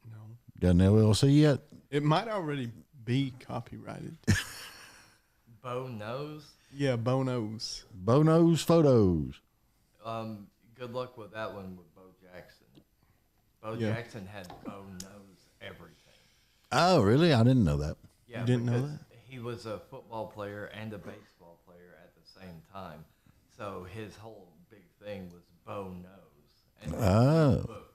No. Got an LLC yet? It might already be copyrighted. Bo knows. Yeah, Bono's. Bo Knows Photos. Good luck with that one with Bo Jackson. Bo Yeah. Jackson had Bo knows everything. Oh, really? I didn't know that. Yeah, You didn't know because that? he was a football player and a baseball player at the same time. So his whole big thing was Bo knows. And then Oh. put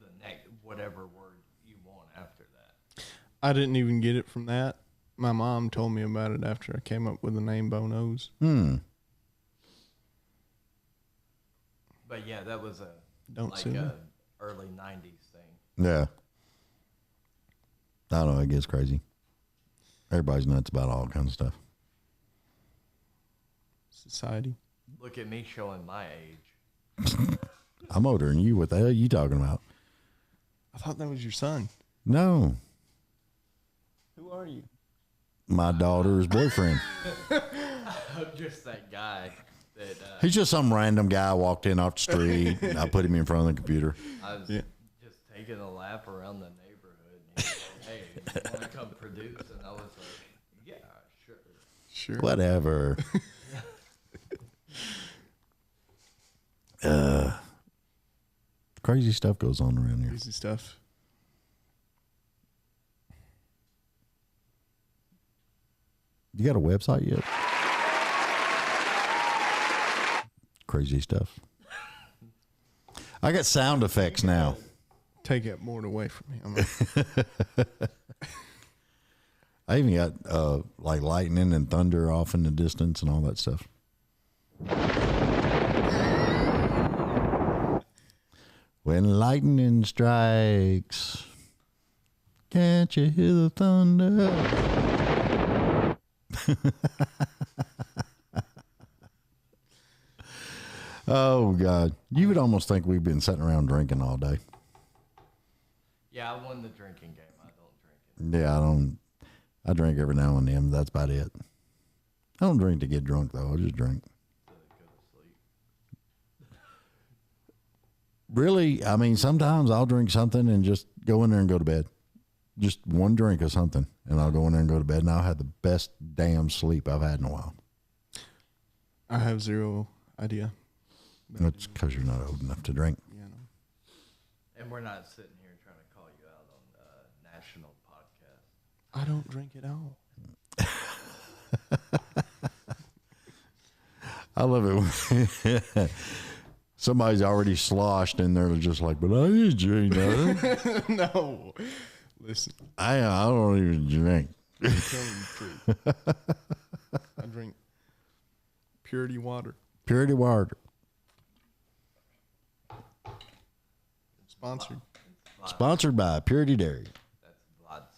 the next whatever word you want after that. I didn't even get it from that. My mom told me about it after I came up with the name Bono's. But yeah, that was a Don't like sue me. a early '90s thing. Yeah. I don't know. It gets crazy. Everybody's nuts about all kinds of stuff. Society. Look at me showing my age. I'm older than you. What the hell are you talking about? I thought that was your son. No. Who are you? My daughter's boyfriend. I'm just that guy that He's just some random guy walked in off the street. And I put him in front of the computer. I was Yeah. just taking a lap around the neighborhood. And he was like, hey, you want to come produce? And I was like, yeah, sure. Sure. Whatever. Crazy stuff goes on around here. Crazy stuff. You got a website yet? Crazy stuff. I got sound effects now. take that board away from him. I even got like lightning and thunder off in the distance and all that stuff. When lightning strikes, can't you hear the thunder? Oh, God. You would almost think we've been sitting around drinking all day. Yeah, I won the drinking game. I don't drink it. Yeah, I drink every now and then. That's about it. I don't drink to get drunk, though. I just drink. To go to sleep. Really, I mean, sometimes I'll drink something and just go in there and go to bed. Just one drink of something, and I'll go in there and go to bed, and I'll have the best damn sleep I've had in a while. I have zero idea. That's because you're not old enough to drink. Yeah, no. And we're not sitting here trying to call you out on national podcast. I don't drink at all. I love it when somebody's already sloshed and they're just like, but I didn't drink nothing. No. Listen, I don't even drink. I'm telling you the truth. I drink purity water. Purity water. Sponsored. Sponsored by Purity Dairy. That's vodka.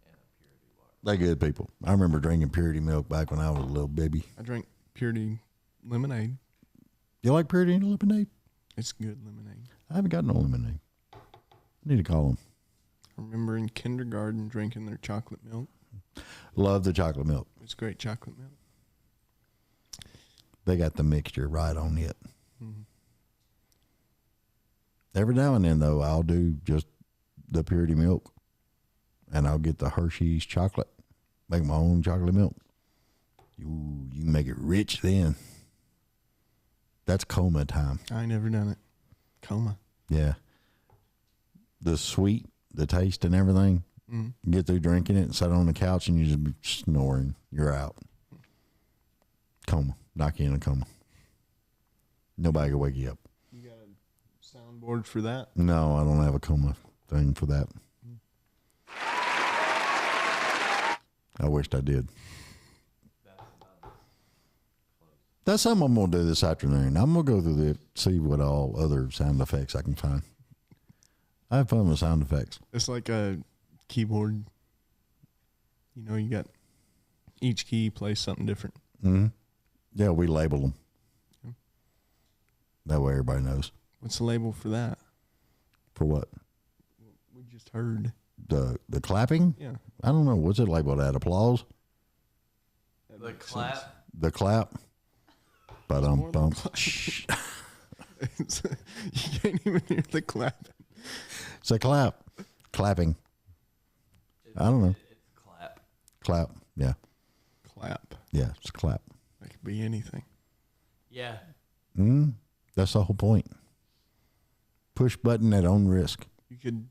And a purity water. They good people. I remember drinking Purity milk back when I was a little baby. I drink purity lemonade. You like Purity and lemonade? It's good lemonade. I haven't got no lemonade. I need to call them. I remember in kindergarten drinking their chocolate milk. Love the chocolate milk. It's great chocolate milk. They got the mixture right on it. Mm-hmm. Every now and then, though, I'll do just the Purity milk, and I'll get the Hershey's chocolate, make my own chocolate milk. You can make it rich then. That's coma time. I ain't never done it. Coma. Yeah. The sweet, the taste and everything. Mm. You get through drinking it and sit on the couch and you just be snoring. You're out. Coma. Knock you in a coma. Nobody can wake you up. You got a soundboard for that? No, I don't have a coma thing for that. I wished I did. That's something I'm going to do this afternoon. I'm going to go through the see what all other sound effects I can find. I have fun with sound effects. It's like a keyboard. You know, you got each key plays something different. Mm-hmm. Yeah, we label them. Yeah. That way everybody knows. What's the label for that? For what? We just heard. The clapping? Yeah. I don't know. What's it labeled at? Applause? That The makes clap. sense. The clap? But more than bump. clap. You can't even hear the clap. Say clap. Clapping. I don't know. It's clap. Clap. Yeah. Clap. Yeah, it's clap. That could be anything. Yeah. That's the whole point. Push button at own risk. You could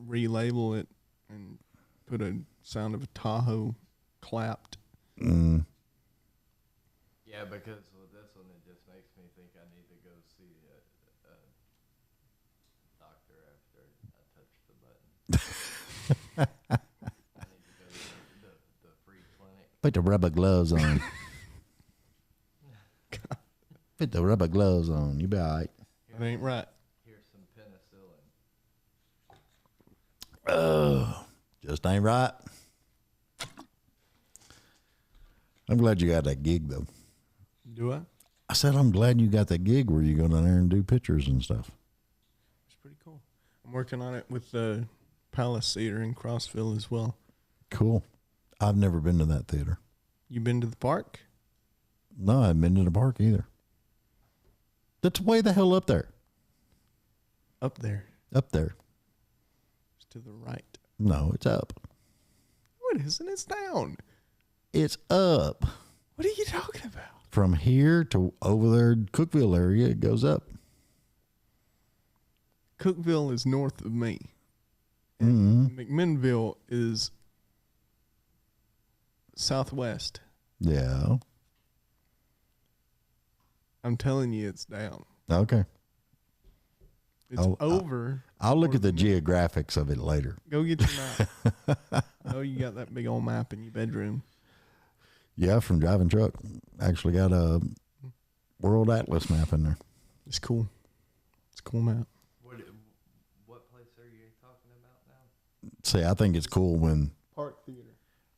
relabel it and put a sound of a Tahoe clapped. Yeah, because with this one, it just makes me think I need to go see a doctor after I touch the button. I need to go to the free clinic. Put the rubber gloves on. Put the rubber gloves on. You be all right. That ain't right. Here's some penicillin. Just ain't right. I'm glad you got that gig, though. Do I? I said I'm glad you got that gig where you go down there and do pictures and stuff. It's pretty cool. I'm working on it with the Palace Theater in Crossville as well. Cool. I've never been to that theater. You been to the park? No, I haven't been to the park either. That's way the hell up there. Up there. Up there. It's to the right. No, it's up. What isn't? It's down. It's up. What are you talking about? From here to over there, Cookville area, it goes up. Cookville is north of me. Mm-hmm. McMinnville is southwest. Yeah. I'm telling you, it's down. Okay. It's over. I'll look at the geographics of it later. Go get your map. I know you got that big old map in your bedroom. Yeah, from driving truck. Actually got a World Atlas map in there. It's cool. It's a cool map. What place are you talking about now? See, I think it's cool when Park Theater.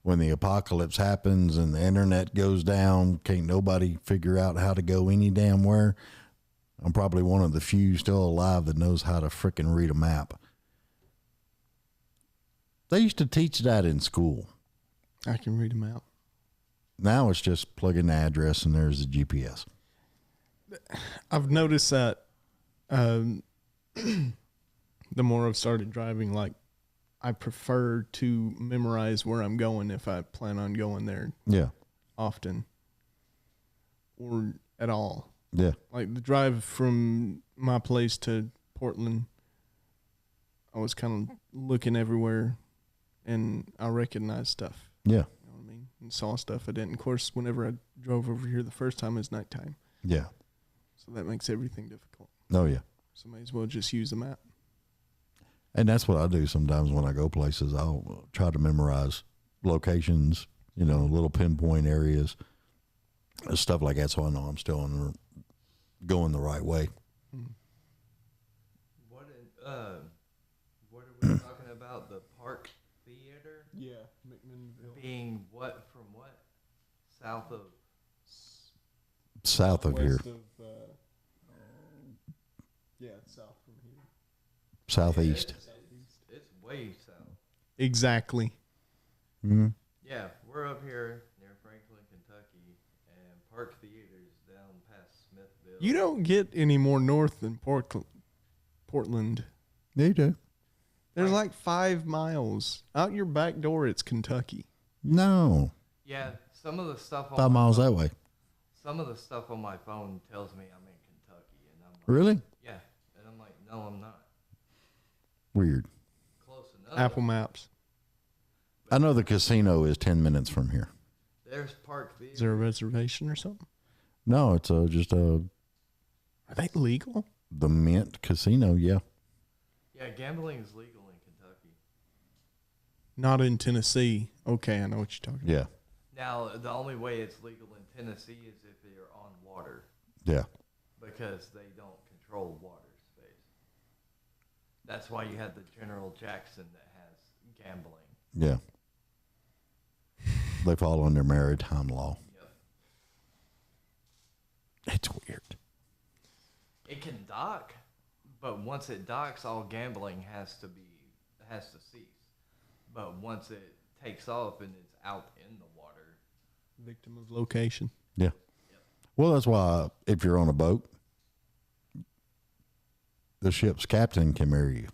when the apocalypse happens and the internet goes down, can't nobody figure out how to go any damn where. I'm probably one of the few still alive that knows how to frickin' read a map. They used to teach that in school. I can read a map. Now it's just plug in the address and there's the GPS. I've noticed that the more I've started driving, like, I prefer to memorize where I'm going if I plan on going there Yeah. often or at all. Yeah. Like the drive from my place to Portland, I was kind of looking everywhere and I recognized stuff. Yeah. You know what I mean? And saw stuff I didn't. Of course, whenever I drove over here the first time, it was nighttime. Yeah. So that makes everything difficult. Oh, yeah. So may as well just use the map. And that's what I do sometimes when I go places. I'll try to memorize locations, you know, little pinpoint areas, stuff like that, so I know I'm still going the right way. What are we talking about? The Park Theater Yeah, McMinnville. being what from what? South of South of here, yeah, south from here. southeast. It's way south. Exactly. Mm-hmm. Yeah, we're up here near Franklin, Kentucky, and Park Theater's down past Smithville. You don't get any more north than Portland. Yeah, you do. There's like 5 miles. Out your back door, it's Kentucky. No, Yeah, some of the stuff on 5 my miles phone, that way. Some of the stuff on my phone tells me I'm in Kentucky, and I'm like, Really yeah, and I'm like, no, I'm not. weird. Close enough. Apple Maps. I know the casino is 10 minutes from here. There's Park Theater. Is there a reservation or something? No, it's just Are they legal? the Mint Casino. Yeah. Yeah, gambling is legal in Kentucky. Not in Tennessee. Okay, I know what you're talking about. Yeah. Now, the only way it's legal in Tennessee is if you're on water, Yeah. because they don't control water space. That's why you have the General Jackson that has gambling. Yeah. They fall under maritime law. Yep. It's weird. It can dock, but once it docks, all gambling has to cease. But once it takes off and it's out in the water, Victim of location. Yeah. Well, that's why if you're on a boat, the ship's captain can marry you.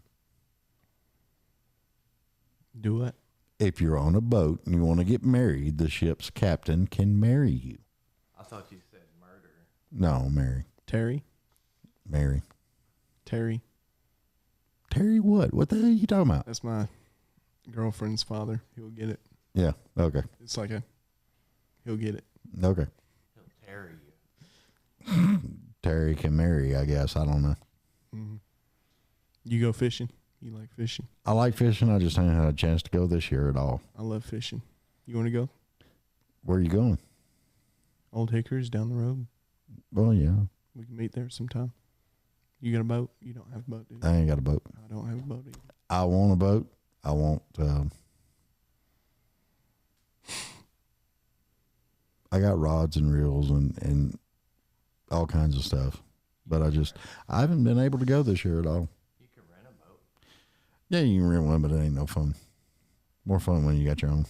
Do what? If you're on a boat and you want to get married, the ship's captain can marry you. I thought you said murder. No, marry. Terry? Marry. Terry. Terry what? What the hell are you talking about? That's my girlfriend's father. He'll get it. Yeah. Okay. It's like he'll get it. Okay. He'll tarry you. Terry can marry, I guess. I don't know. Mm-hmm. You go fishing? You like fishing? I like fishing. I just haven't had a chance to go this year at all. I love fishing. You want to go? Where are you going? Old Hickory's down the road. Well, yeah. We can meet there sometime. You got a boat? You don't have a boat, do you? I ain't got a boat. I don't have a boat either. I want a boat. I want. I got rods and reels and all kinds of stuff, but I haven't been able to go this year at all. You can rent a boat. Yeah, you can rent one, but it ain't no fun. More fun when you got your own.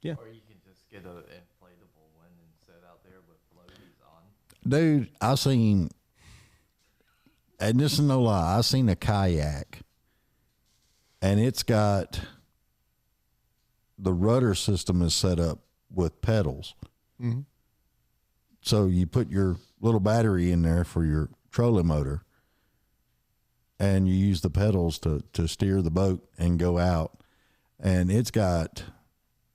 Yeah. Or you can just get an inflatable one and sit out there with floaties on. Dude, I seen, and this is no lie, I seen a kayak, and it's got, the rudder system is set up with pedals. Mm-hmm. So you put your little battery in there for your trolling motor, and you use the pedals to steer the boat and go out. And it's got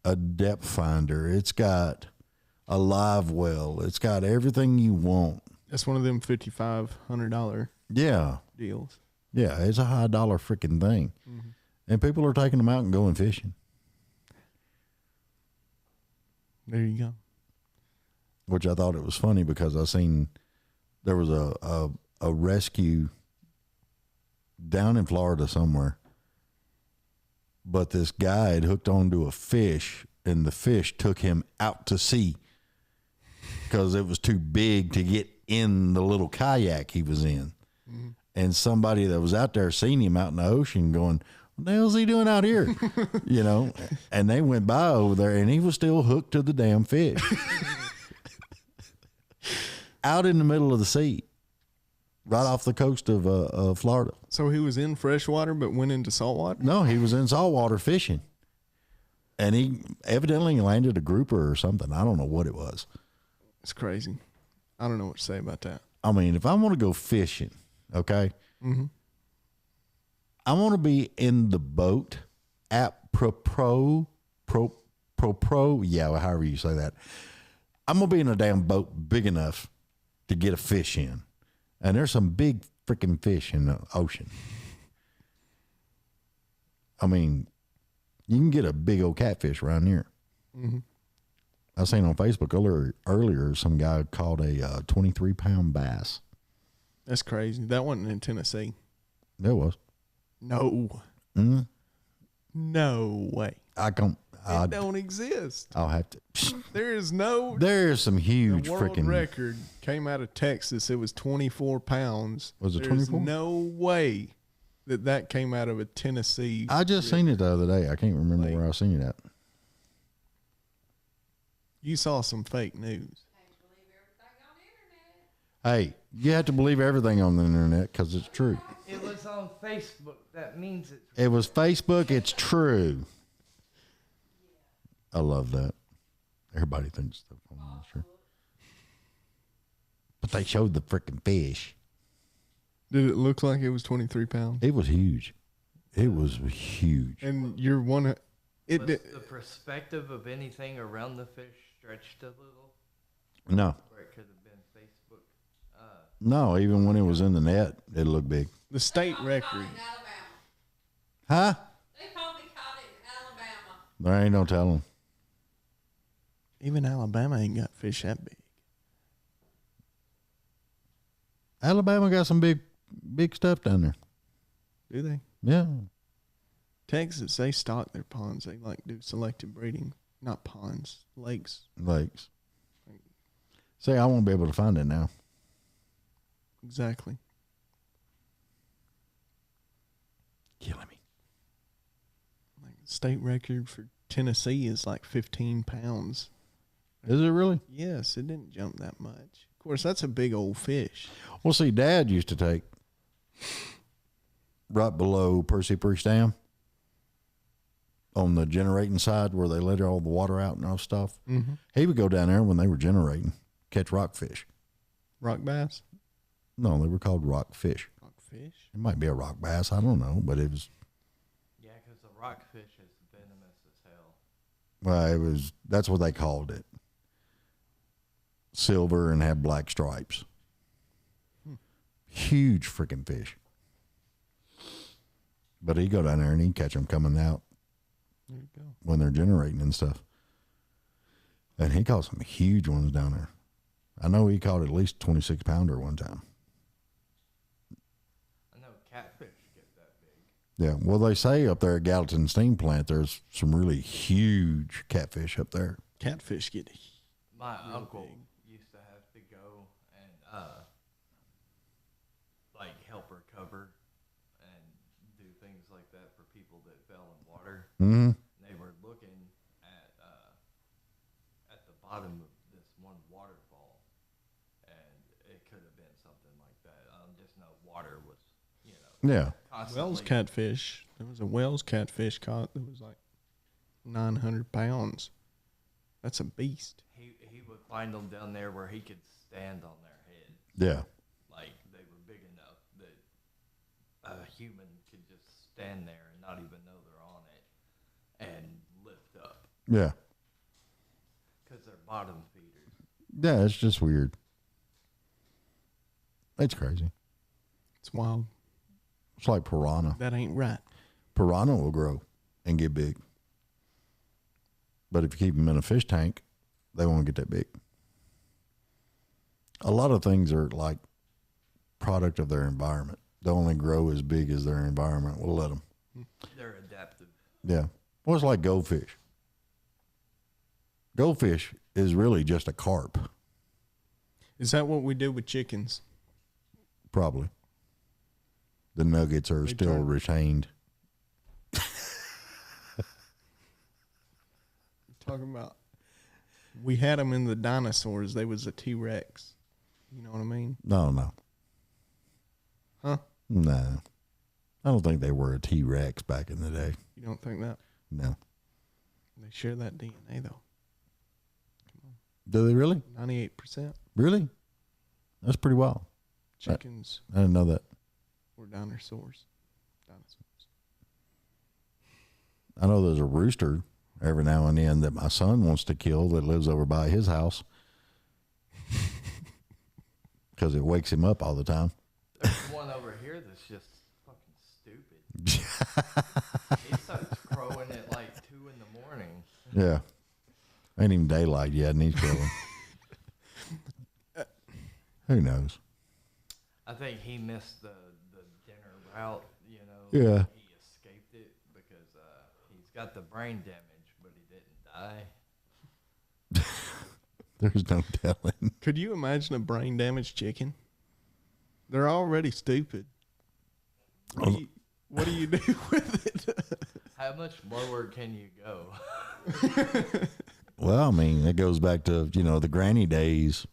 a depth finder. It's got a live well. It's got everything you want That's one of them $5,500 Yeah. deals. Yeah. It's a high dollar freaking thing. Mm-hmm. And people are taking them out and going fishing. There you go. Which I thought it was funny because I seen there was a rescue down in Florida somewhere, but this guy had hooked onto a fish and the fish took him out to sea because it was too big to get in the little kayak he was in. Mm-hmm. And somebody that was out there seen him out in the ocean going, what the hell's he doing out here? You know, and they went by over there and he was still hooked to the damn fish out in the middle of the sea, right off the coast of Florida. So he was in freshwater but went into saltwater? No, he was in saltwater fishing. And he evidently landed a grouper or something. I don't know what it was. It's crazy. I don't know what to say about that. I mean, if I want to go fishing, okay, I want to be in the boat at pro, yeah, however you say that. I'm going to be in a damn boat big enough to get a fish in. And there's some big freaking fish in the ocean. I mean, you can get a big old catfish around here. Mm-hmm. I seen on Facebook earlier some guy caught a 23-pound bass. That's crazy. That wasn't in Tennessee. There was. No. Mm-hmm. No way. I don't exist. I'll have to. There's some huge the world freaking record came out of Texas. It was 24 pounds. Was it There's 24? no way that came out of a Tennessee. I just seen it the other day. I can't remember where I seen it at. You saw some fake news. Hey, you have to believe everything on the internet because it's true. It was on Facebook. That means it's. It was Facebook. It's true. I love that. Everybody thinks stuff on there is true. But they showed the freaking fish. Did it look like it was 23 pounds? It was huge. It was huge. And you're one. Was the perspective of anything around the fish stretched a little? No. Where it could have been Facebook. No, even when it was in the net, it looked big. The state record. Huh? They probably caught it in Alabama. There ain't no telling. Even Alabama ain't got fish that big. Alabama got some big stuff down there. Do they? Yeah. Texas, they stock their ponds. They do selective breeding. Not ponds, lakes. Lakes. See, I won't be able to find it now. Exactly. Killing me. State record for Tennessee is like 15 pounds. Is it really? Yes, it didn't jump that much. Of course, that's a big old fish. Well, see, Dad used to take right below Percy Priest Dam on the generating side where they let all the water out and all stuff. Mm-hmm. He would go down there when they were generating, catch rockfish. Rock bass? No, they were called rockfish. Rockfish? It might be a rock bass. I don't know, but it was. Yeah, because the rockfish is venomous as hell. Well, that's what they called it. Silver and had black stripes. Huge freaking fish. But he'd go down there and he'd catch them coming out. There you go. When they're generating and stuff. And he caught some huge ones down there. I know he caught at least 26-pounder one time. I know catfish get that big. Yeah, well, they say up there at Gallatin Steam Plant, there's some really huge catfish up there. Catfish get My real uncle big. used to have to go and help recover and do things like that for people that fell in water. Mm-hmm. They were looking at the bottom of this one waterfall, and it could have been something like that. Just know water was, Yeah. constantly. Wells catfish. There was a Wells catfish caught that was like 900 pounds. That's a beast. He would find them down there where he could stand on their head. Yeah. Like they were big enough that a human could just stand there and not even know they're on it and lift up Yeah. because they're bottom feeders. Yeah, it's just weird. It's crazy. It's wild. It's like piranha. That ain't right. Piranha will grow and get big. But if you keep them in a fish tank, they won't get that big. A lot of things are like product of their environment. They only grow as big as their environment will let them. They're adaptive. Yeah. Well, it's like goldfish. Goldfish is really just a carp, Is that what we do with chickens? probably. The nuggets are They still turn- retained. Talking about, we had them in the dinosaurs. They was a T-Rex. You know what I mean? No. Huh? No. I don't think they were a T-Rex back in the day. You don't think that? No. They share that DNA though. Do they really? 98%. Really? That's pretty wild. Chickens I didn't know that. were dinosaurs. Dinosaurs. I know there's a rooster every now and then that my son wants to kill that lives over by his house because it wakes him up all the time. There's one over here that's just fucking stupid. He starts crowing at like 2 in the morning. Yeah. Ain't even daylight yet and he's killing. Who knows? I think he missed the dinner route, you know. Yeah. He escaped it because he's got the brain damage, but he didn't die. There's no telling. Could you imagine a brain damaged chicken? They're already stupid. What do you do with it? How much lower can you go? Well, I mean, it goes back to, the granny days.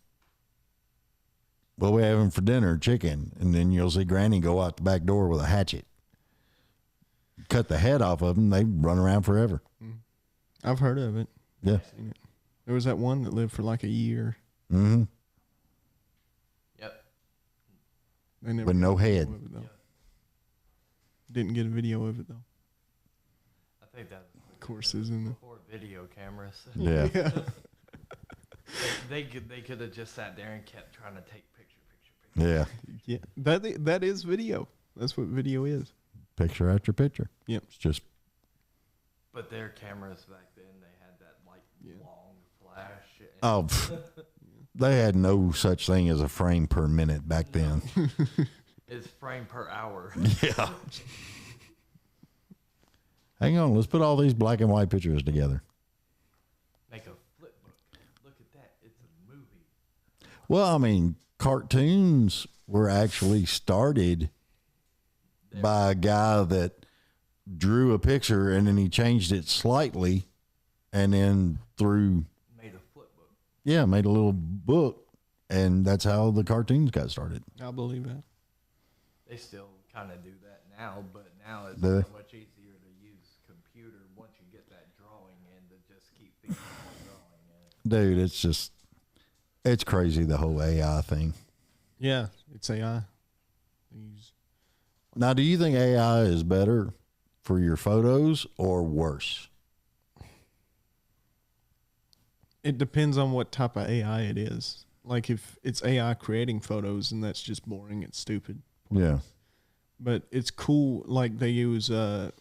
Well, we having for dinner chicken, and then you'll see granny go out the back door with a hatchet. Cut the head off of them, they run around forever. I've heard of it. Yeah. Seen it. There was that one that lived for like a year. Mm-hmm. Yep. They never But no got a video head. of it, though. Didn't get a video of it though. I think that was Of course, isn't it? before video cameras. Yeah. They could have just sat there and kept trying to take picture. Yeah. Yeah, that is video. That's what video is. Picture after picture. Yep. It's just, But their cameras back then, they had that like Yeah. long flash. And oh, they had no such thing as a frame per minute back then. it's frame per hour. Yeah. Hang on, let's put all these black and white pictures together. Make a flip book. Look at that. It's a movie. Well, I mean, cartoons were actually started by a guy that drew a picture and then he changed it slightly and then Made a flip book. made a little book, and that's how the cartoons got started. I believe that. They still kind of do that now, but now it's Do they? so much easier to use computer once you get that drawing in to just keep feeding more drawing in. Dude, it's crazy, the whole AI thing. Yeah, it's AI. They use Now, do you think AI is better for your photos or worse? It depends on what type of AI it is. Like if it's AI creating photos, and that's just boring, it's stupid. Yeah. But it's cool. Like they use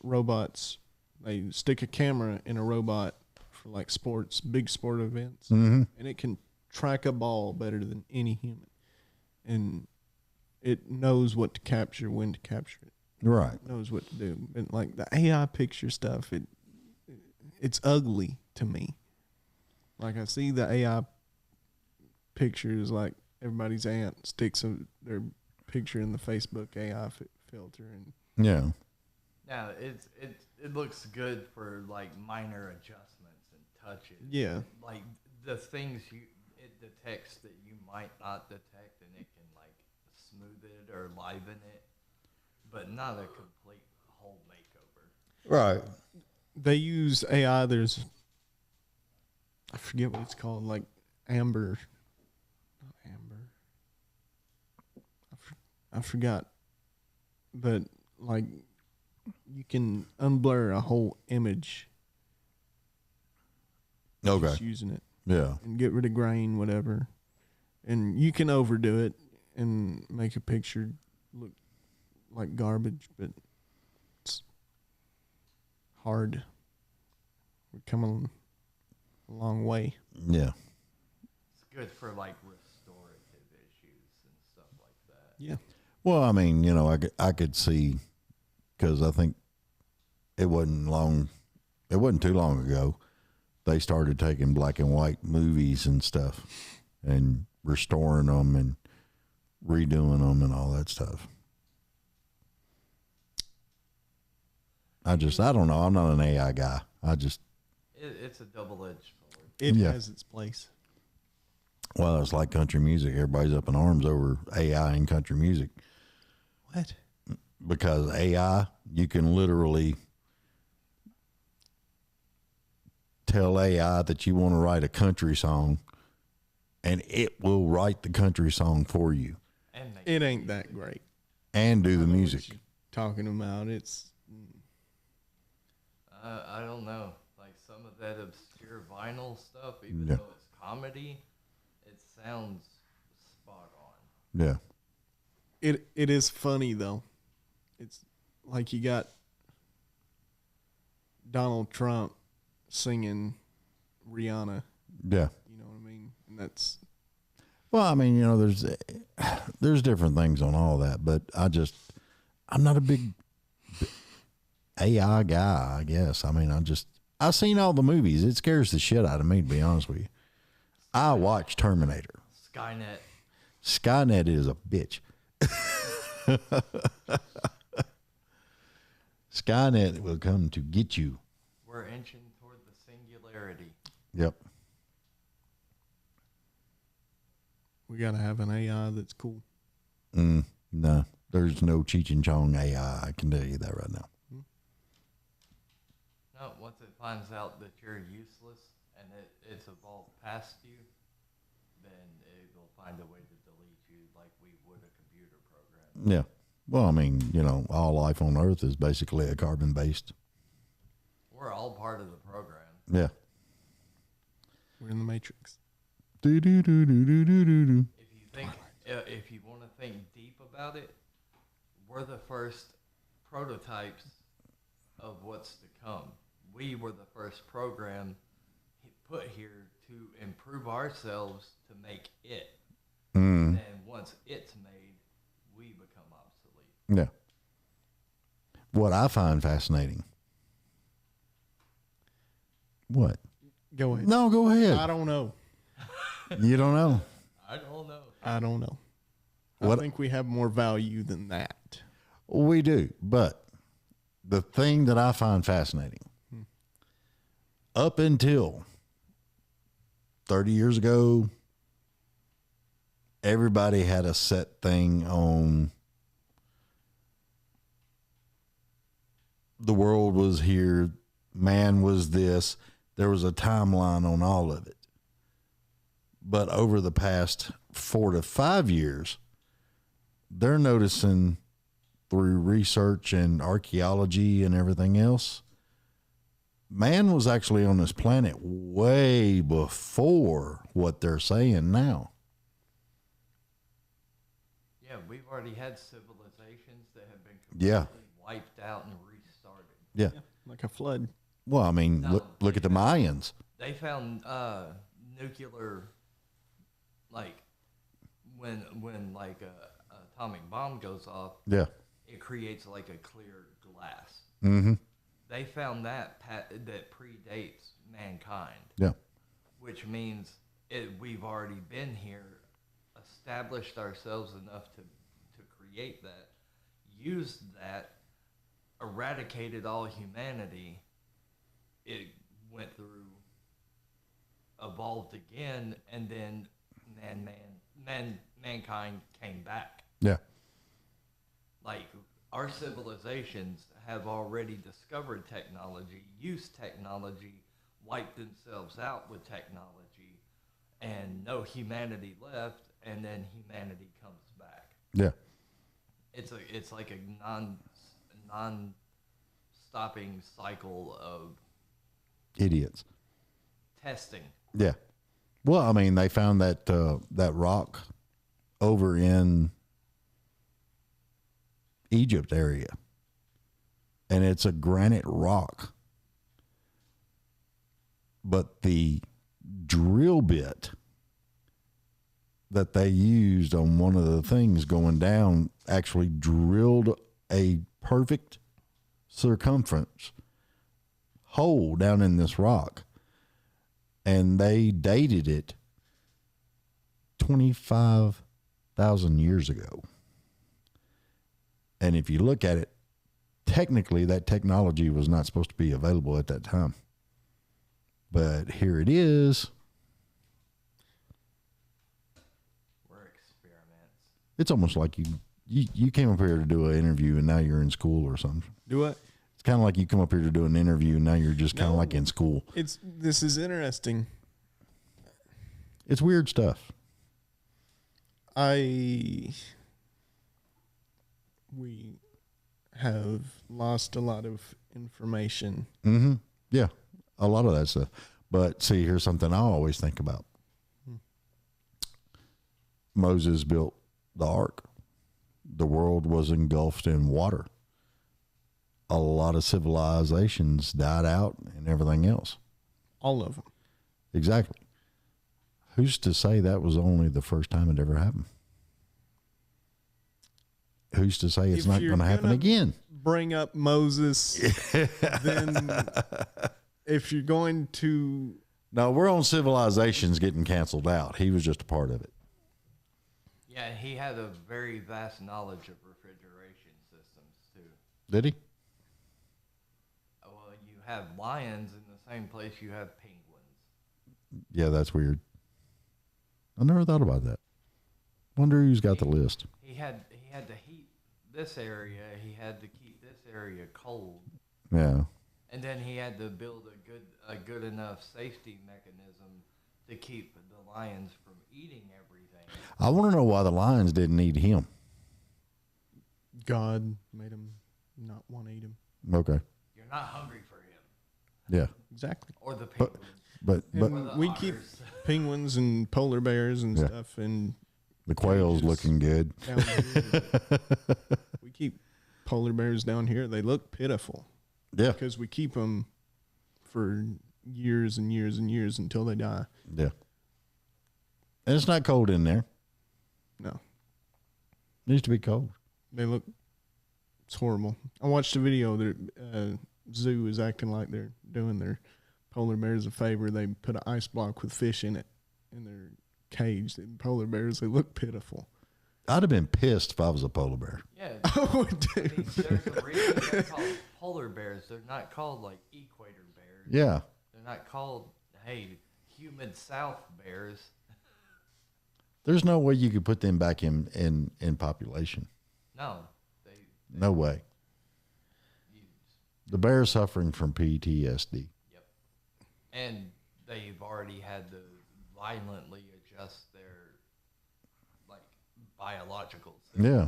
robots. They stick a camera in a robot for like sports, big sport events, Mm-hmm. and it can track a ball better than any human, and it knows what to capture, when to capture it. Right. It knows what to do. And like the AI picture stuff, it's ugly to me. Like I see the AI pictures, like everybody's aunt sticks their picture in the Facebook AI filter, and Yeah. Now it looks good for like minor adjustments and touches. yeah, Like the things it detects that you might not detect, and it can like smooth it or liven it, but not a complete whole makeover. Right. they use AI. There's, I forget what it's called, like Amber. Not Amber. I forgot. But like you can unblur a whole image Okay. just using it Yeah. and get rid of grain, whatever. And you can overdo it and make a picture look like garbage, but it's hard. We're coming a long way. Yeah. It's good for like restorative issues and stuff like that. Yeah. Well, I mean, I could see, because I think it wasn't too long ago, they started taking black and white movies and stuff and restoring them and redoing them and all that stuff. I don't know. I'm not an AI guy. It's a double-edged sword. It Yeah. has its place. Well, it's like country music. Everybody's up in arms over AI and country music. What? Because AI, you can literally tell AI that you want to write a country song, and it will write the country song for you And make It ain't that great. and do I the know what music. you're talking about. It's I don't know. Like some of that obscure vinyl stuff, even Yeah. though it's comedy, it sounds spot on. Yeah. it is funny though. It's like you got Donald Trump singing Rihanna. Yeah. You know what I mean? And that's Well, I mean, there's different things on all that, but I'm not a big AI guy, I guess. I mean, I've seen all the movies. It scares the shit out of me, to be honest with you. I watched Terminator. Skynet. Skynet is a bitch. Skynet will come to get you. We're inching toward the singularity. Yep. we gotta have an AI that's cool. No, there's no Cheech and Chong AI. I can tell you that right now. No, once it finds out that you're useless and it's evolved past you, then it will find a way to delete you like we would a computer program. Yeah. Well, I mean, all life on Earth is basically a carbon-based. We're all part of the program. Yeah. We're in the Matrix. Do do do do do do do do. If you want to think deep about it, we're the first prototypes of what's to come. We were the first program put here to improve ourselves to make it. And once it's made, we become obsolete. Yeah. What I find fascinating. What? Go ahead. No, go ahead. I don't know. You don't know. I don't know. I don't know. What- I think we have more value than that. We do, but the thing that I find fascinating, up until 30 years ago, everybody had a set thing on the world was here, man was this. There was a timeline on all of it. But over the past 4 to 5 years, they're noticing through research and archaeology and everything else, man was actually on this planet way before what they're saying now. Yeah, we've already had civilizations that have been Yeah. completely wiped out and restarted. Yeah. Like a flood. Well, I mean, No, look at the Mayans. They found nuclear, like when like a atomic bomb goes off, Yeah. it creates like a clear glass. Mm-hmm. They found that that predates mankind, Yeah. which means we've already been here, established ourselves enough to create that, used that, eradicated all humanity. It went through, evolved again, and then mankind came back. Yeah. Like, our civilizations have already discovered technology, used technology, wiped themselves out with technology, and no humanity left, and then humanity comes back. Yeah. It's like a non-stopping cycle of Idiots. testing. Yeah. Well, I mean, they found that rock over in Egypt area, and it's a granite rock. But the drill bit that they used on one of the things going down actually drilled a perfect circumference hole down in this rock, and they dated it 25,000 years ago. And if you look at it, technically that technology was not supposed to be available at that time, but here it is. We're experiments. It's almost like you came up here to do an interview and now you're in school or something. Do what? It's kind of like you come up here to do an interview and now you're just kind of like in school. This is interesting. It's weird stuff. We have lost a lot of information. Mm-hmm. Yeah, a lot of that stuff. But see, here's something I always think about. Moses built the ark. The world was engulfed in water. A lot of civilizations died out and everything else. All of them. Exactly. Who's to say that was only the first time it ever happened? Who's to say it's not going to happen again? Bring up Moses, then if you're going to... No, we're on civilizations getting canceled out. He was just a part of it. Yeah, he had a very vast knowledge of refrigeration systems, too. Did he? Well, you have lions in the same place you have penguins. Yeah, that's weird. I never thought about that. Wonder who's got the list. He had to heat this area. He had to keep this area cold. Yeah. And then he had to build a good enough safety mechanism to keep the lions from eating everything. I want to know why the lions didn't eat him. God made him not want to eat him. Okay. You're not hungry for him. Yeah. Exactly. Or the penguins. But And we keep penguins and polar bears and stuff, and the quail's cages looking good. down here. We keep polar bears down here. They look pitiful. Yeah. Because we keep them for years and years and years until they die. Yeah. And it's not cold in there. No. It needs to be cold. They look, it's horrible. I watched a video. Their zoo is acting like they're doing their polar bears a favor. They put an ice block with fish in it in their cage. The polar bears, they look pitiful. I'd have been pissed if I was a polar bear. Yeah. Oh, I dude. mean, there's a reason they're called polar bears. They're not called like equator bears. Yeah. They're not called, hey, humid south bears. There's no way you could put them back in population. No. No way. The bear's suffering from PTSD. Yep. And they've already had to violently adjust their, like, biological system. Yeah.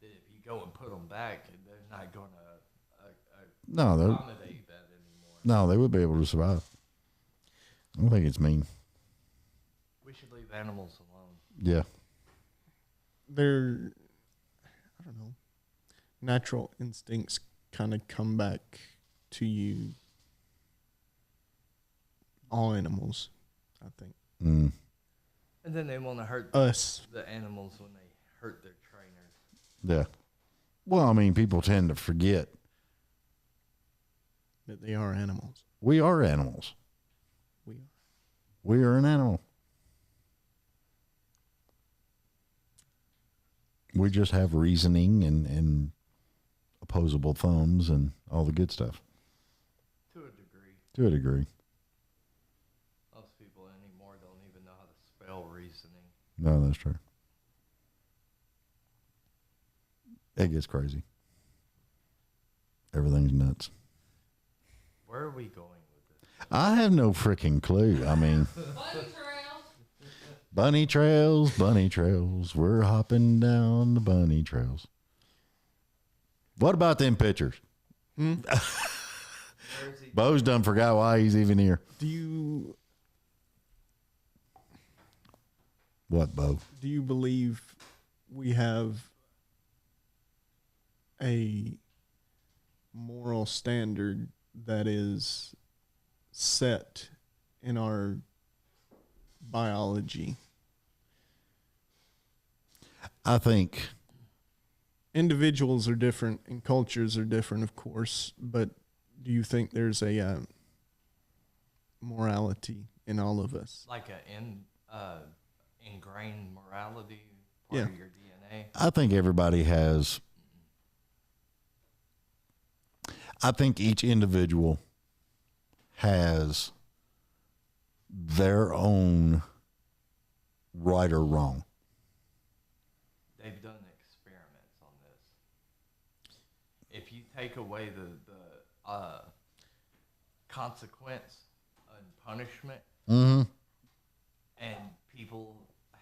That if you go and put them back, they're not going to No, accommodate that anymore. no, they would be able to survive. I don't think it's mean. We should leave animals alone. Yeah. Their, I don't know, natural instincts kind of come back to you. All animals, I think. Mm. And then they want to hurt Us. the animals when they hurt their trainers. Yeah. Well, I mean, people tend to forget That they are animals. we are animals. We are. We are an animal. We just have reasoning and opposable thumbs and all the good stuff. To a degree. To a degree. Most people anymore don't even know how to spell reasoning. No, that's true. It gets crazy. Everything's nuts. Where are we going with this? I have no freaking clue. I mean, bunny trails. We're hopping down the bunny trails. What about them pictures? Where is he? Bo's done forgot why he's even here. Do you... What, Bo? Do you believe we have a moral standard that is set in our biology? I think Individuals are different and cultures are different, of course, but do you think there's a morality in all of us? Like ingrained morality, Yeah. part of your DNA. I think everybody has. I think each individual has their own right or wrong. They've done experiments on this. If you take away the consequence and punishment, Mm-hmm. and people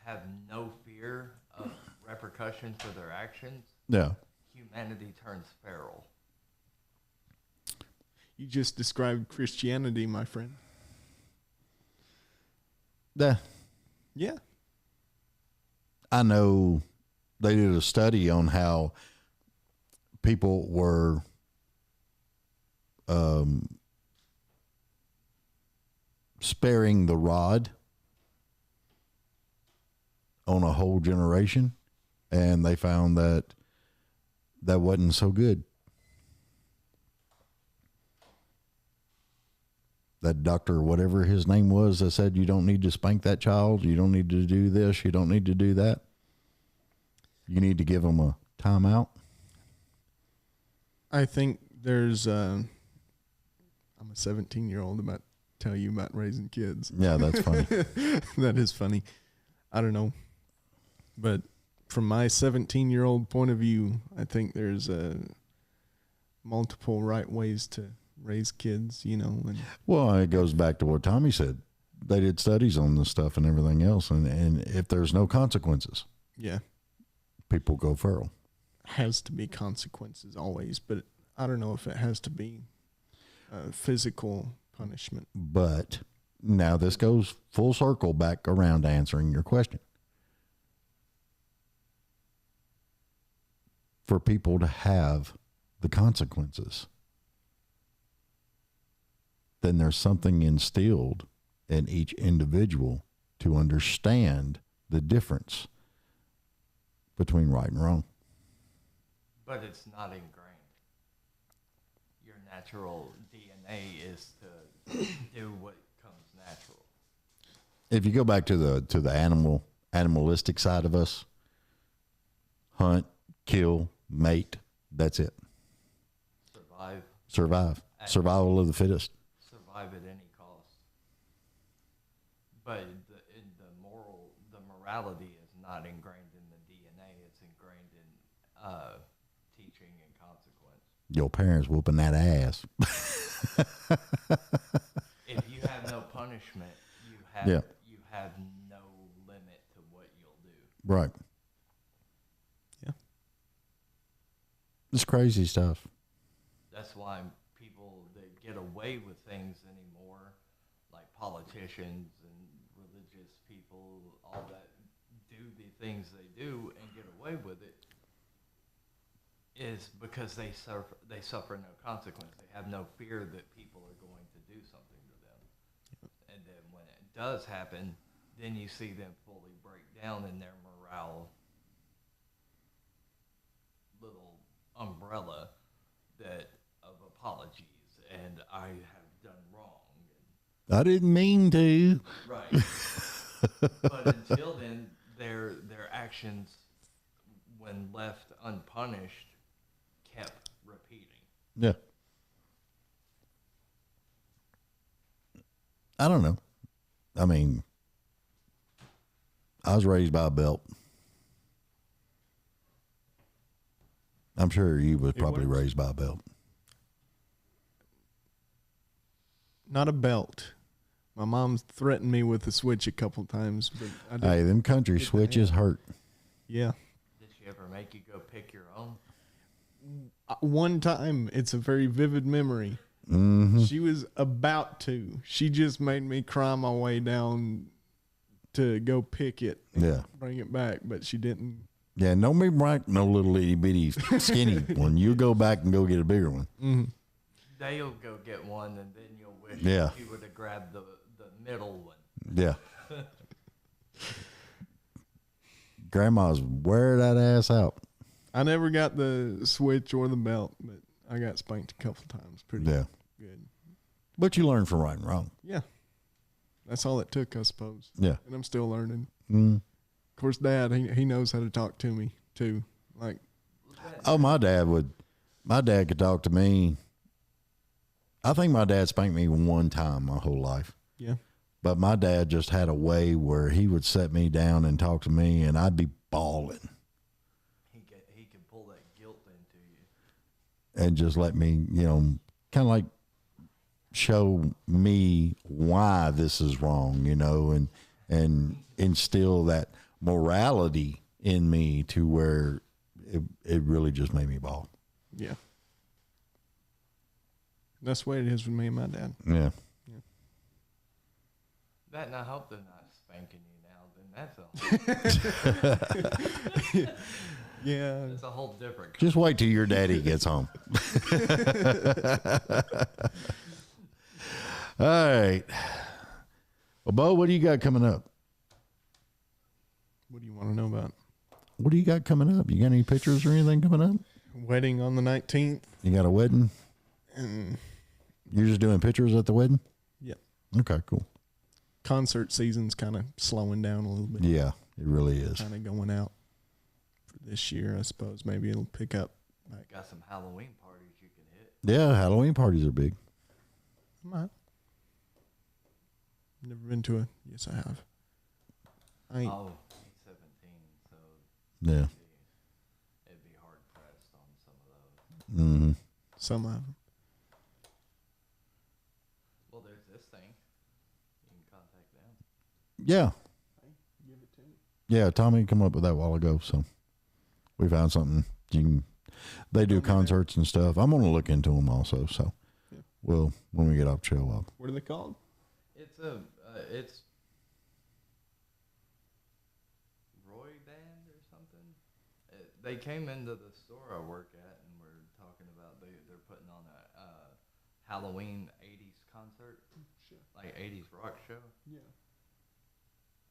have no fear of repercussion for their actions, Yeah. humanity turns feral. You just described Christianity, my friend. Yeah. Yeah. I know they did a study on how people were sparing the rod on a whole generation, and they found that that wasn't so good. That doctor, whatever his name was, that said you don't need to spank that child, you don't need to do this, you don't need to do that. You need to give them a timeout. I think there's I'm a 17-year-old about to tell you about raising kids. Yeah, that's funny. That is funny. I don't know. But from my 17-year-old point of view, I think there's multiple right ways to raise kids, you know. And Well, it goes back to what Tommy said. They did studies on this stuff and everything else, and if there's no consequences, yeah, people go feral. has to be consequences always, but I don't know if it has to be physical punishment. But now this goes full circle back around to answering your question. For people to have the consequences, then there's something instilled in each individual to understand the difference between right and wrong. But it's not ingrained. Your natural DNA is to do what comes natural. If you go back to the animalistic side of us, hunt, kill, mate, that's it. Survive. Survival of the fittest. Survive at any cost. But the morality is not ingrained in the DNA. It's ingrained in teaching and consequence. Your parents whooping that ass. If you have no punishment, you have no limit to what you'll do. Right. Yeah. It's crazy stuff. That's why people that get away with things anymore, like politicians and religious people, all that, do the things they do and get away with it, is because they suffer no consequence. They have no fear that people are going to do something to them. And then when it does happen, then you see them fully break down in their morale little umbrella that of apologies and I have done wrong. I didn't mean to. Right. But until then, their actions, when left unpunished, kept repeating. Yeah. I don't know. I mean, I was raised by a belt. I'm sure you was probably works. raised by a belt. Not a belt. My mom's threatened me with a switch a couple times, but I didn't. Hey, them country get the switches hand. hurt. Yeah. Did she ever make you go pick your own? One time, it's a very vivid memory. Mm-hmm. She was about to. She just made me cry my way down to go pick it and Yeah. bring it back, but she didn't. Yeah, don't be right, no little itty bitty skinny one. You go back and go get a bigger one. Mm-hmm. They'll go get one, and then you'll wish Yeah. you would have grabbed the middle one. Yeah. Grandma's wear that ass out. I never got the switch or the belt, but I got spanked a couple times. Pretty Yeah. good. But you learn from right and wrong. Yeah. That's all it took, I suppose. Yeah. And I'm still learning. Mm. Of course, Dad, he knows how to talk to me, too. Like, Oh, my dad could talk to me. I think my dad spanked me one time my whole life. yeah. But my dad just had a way where he would set me down and talk to me, and I'd be bawling He can pull that guilt into you. and just let me, kind of like show me why this is wrong, and instill that morality in me to where it really just made me bawl. Yeah. That's the way it is with me and my dad. Yeah. That, and I hope they're not spanking you now. Then Yeah. that's a whole different. Just wait till your daddy gets home. All right. Well, Bo, what do you got coming up? What do you want to know about? What do you got coming up? You got any pictures or anything coming up? Wedding on the 19th. You got a wedding? And You're just doing pictures at the wedding? Yep. Okay, cool. Concert season's kind of slowing down a little bit. Yeah, it really is. Kind of going out for this year, I suppose. Maybe it'll pick up. Got some Halloween parties you can hit. Yeah, Halloween parties are big. I might. Never been to a. Yes, I have. I ain't. Oh, he's 17, so Yeah. it'd be hard pressed on some of those. Mm-hmm. Some of them. Well, there's this thing. You can contact them. Yeah. Give it to me. Yeah, Tommy come up with that a while ago, so we found something. They do concerts and stuff. I'm going to look into them also, so Yeah. we'll, when we get off the show, What are they called? It's Roy Band or something. They came into the store I work at and were talking about they're putting on a Halloween 80s concert, like 80s rock show, Yeah.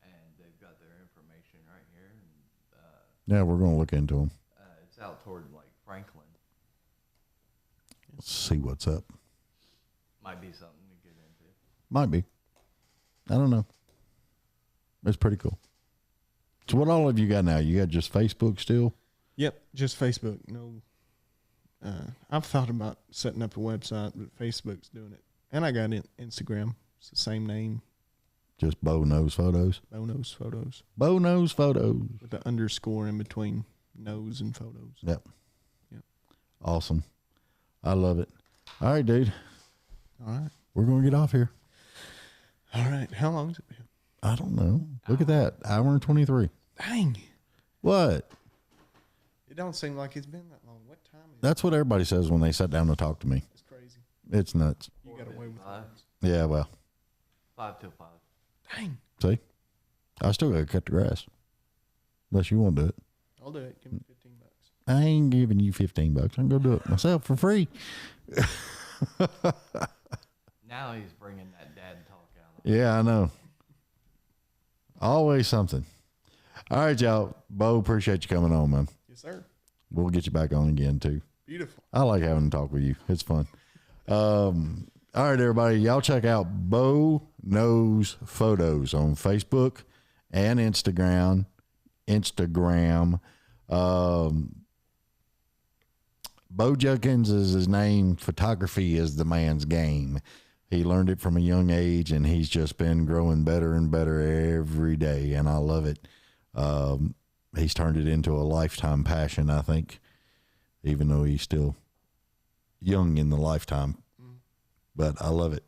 and they've got their information right here, and yeah, we're going to look into them. it's out toward like Franklin. Let's see what's up. Might be something to get into. Might be. I don't know. It's pretty cool. So what all have you got now? You got just Facebook still? Yep, just Facebook. No, I've thought about setting up a website, but Facebook's doing it. And I got Instagram. It's the same name, Just Bo Knows Photos? Bono's Photos, Bo Knows Photos. with the underscore in between nose and photos. Yep. Yep. Awesome. I love it. All right, dude. All right. We're going to get off here. All right. How long's it been? I don't know. Look at that. Hour and 23. Dang. What? It don't seem like it's been that long. What time is it? That's what everybody says when they sit down to talk to me. That's crazy. It's nuts. You got away with 4:55. words. Yeah, well, 5 till 5. Dang. see? I still got to cut the grass. Unless you want to do it. I'll do it. Give me $15. I ain't giving you $15. I can go do it myself for free. Now he's bringing that dad talk out. Yeah, I know. Always something. All right, y'all. Bo, appreciate you coming on, man. Yes, sir. We'll get you back on again, too. Beautiful. I like having a talk with you. It's fun. All right, everybody. Y'all check out Bo Knows Photos on Facebook and Instagram. Bo Judkins is his name. Photography is the man's game. He learned it from a young age, and he's just been growing better and better every day, and I love it. He's turned it into a lifetime passion, I think, even though he's still young in the lifetime. But I love it.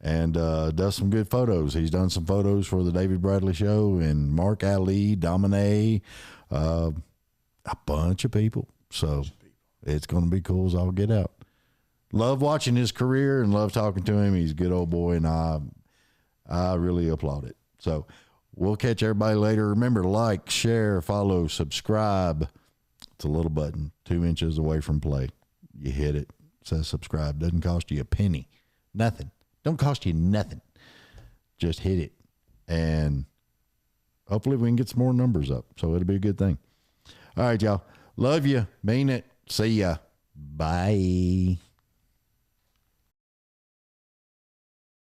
And does some good photos. He's done some photos for the David Bradley Show and Mark Ali, Domine, a bunch of people. So it's going to be cool as all get out. Love watching his career and love talking to him. He's a good old boy, and I really applaud it. So We'll catch everybody later. Remember, like, share, follow, subscribe. It's a little button 2 inches away from play. You hit it. It says subscribe. Doesn't cost you a penny. Nothing. Don't cost you nothing. Just hit it. And hopefully we can get some more numbers up. So it'll be a good thing. All right, y'all. Love you. Mean it. See ya. Bye.